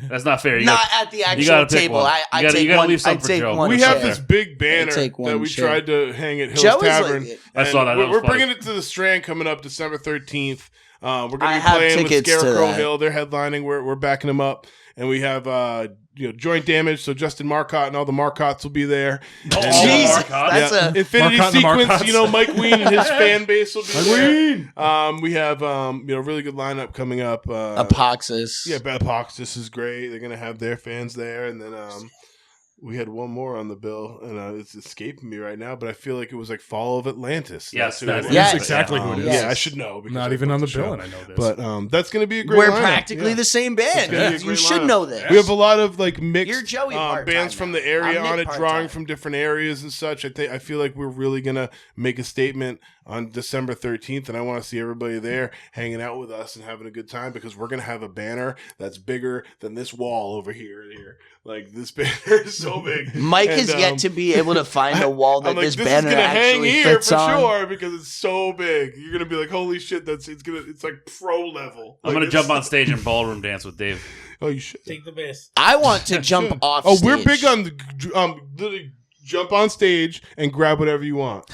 That's not fair. You not got, at the actual gotta pick table. one. I You gotta- take you gotta one. leave some I for take Joe. one. we have share. this big banner take one that we share. tried to hang at Hill's Joey's Tavern. like- I saw that. That was We're funny. bringing it to the Strand coming up December 13th. We're I going to be have playing with tickets to Scarecrow that. Hill. They're headlining. We're backing them up, and we have Joint Damage. So Justin Marcotte and all the Marcottes will be there. And, Jesus, Marcotte. that's yeah. a Infinity Marcotte and the Sequence. Marcottes. Mike Ween and his fan base will be Mike there. Ween! We have really good lineup coming up. Apoxis. Yeah, Bapoxis is great. They're gonna have their fans there, and then we had one more on the bill, and it's escaping me right now. But I feel like it was like Fall of Atlantis. Yes, That's who it that's is. Yes. exactly who it is. Yes. Yeah, I should know. because Not I even booked on the show. bill, and I know this. But that's gonna be a great. We're lineup. practically Yeah. the same It's band. gonna be a You great should lineup. know this. We have a lot of mixed You're Joey part-time bands from now. the area I'm Nick on it, part-time. drawing from different areas and such. I feel like we're really gonna make a statement on December 13th, and I want to see everybody there hanging out with us and having a good time because we're gonna have a banner that's bigger than this wall over here. Like this banner is so big. Mike And, has yet to be able to find a wall that I'm like, this this banner is gonna hang actually here fits for on. sure because it's so big. You're gonna be like, holy shit, it's like pro level. I'm Like, gonna it's- jump on stage and ballroom dance with Dave. Oh, you should. Take the bass. I want to jump Sure. off. Oh, we're stage. big on literally jump on stage and grab whatever you want.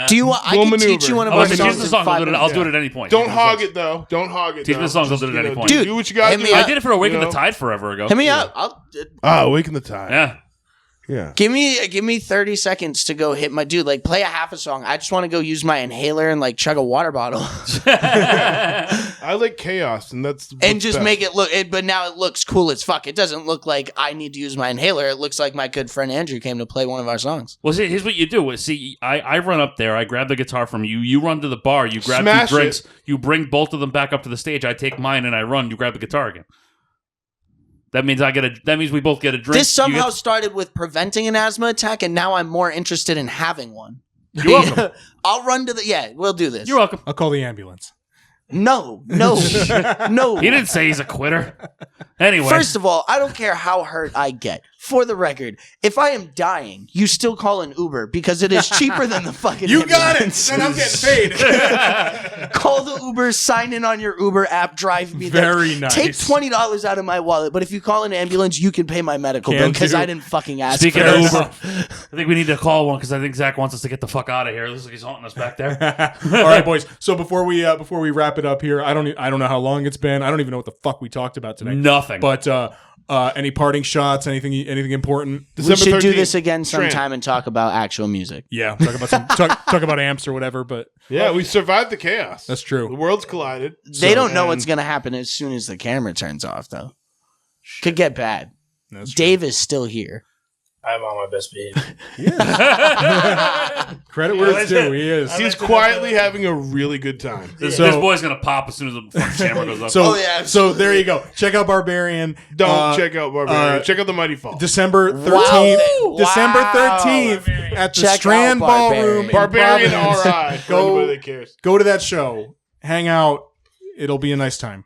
Do you want? I We'll can maneuver. teach you one of Oh, our if songs. teach me the in song. 5 I'll do it minutes. at any point. Don't Teach me hog the it though. Don't hog it. Teach me the songs, I'll do it at any point. Dude, do what you got to hit do. me I up. did it for Awaken You the know? Tide forever ago. Hit me up. Awaken the Tide. Yeah. Yeah. Give me 30 seconds to go hit my dude. Like play a half a song. I just want to go use my inhaler and like chug a water bottle I like chaos, and that's and what's just best. make it look. But now it looks cool as fuck. It doesn't look like I need to use my inhaler. It looks like my good friend Andrew came to play one of our songs. Well, see, here's what you do. See, I run up there. I grab the guitar from you. You run to the bar. You grab Smash 2 drinks. it. You bring both of them back up to the stage. I take mine and I run. You grab the guitar again. That means That means we both get a drink. This You somehow get- started with preventing an asthma attack, and now I'm more interested in having one. You're welcome. I'll run to the. Yeah, we'll do this. You're welcome. I'll call the ambulance. No. He didn't say he's a quitter. Anyway. First of all, I don't care how hurt I get. For the record, if I am dying, you still call an Uber because it is cheaper than the fucking You got it. ambulance. Then I'm getting paid. Call the Uber, sign in on your Uber app, drive me there. Very nice. Take $20 out of my wallet, but if you call an ambulance, you can pay my medical bill Can because do. I didn't fucking ask Speaking for of this. Uber, I think we need to call one because I think Zach wants us to get the fuck out of here. Looks like he's haunting us back there. All right, boys. So before we wrap it up here, I don't know how long it's been. I don't even know what the fuck we talked about today. Nothing. But any parting shots? Anything important? We December should do 13th, this again Trent. sometime and talk about actual music. Yeah, talk about talk about amps or whatever. But Yeah, we survived the chaos. that's true. The worlds collided. They don't know and- what's going to happen as soon as the camera turns off, though. Could get bad. That's true. Dave is still here. I'm on my best behavior. Credit where it's due. He is. He's quietly having a really good time. This So- boy's going to pop as soon as the fucking camera goes up. So, Oh, yeah, so there you go. Check out Barbarian. Don't check out Barbarian. Check out the Mighty Fall. December 13th. Wow. December Wow. 13th at the Check out Strand Ballroom. in Barbarian Providence. RI. For Go- anybody that cares. Go to that show. Hang out. It'll be a nice time.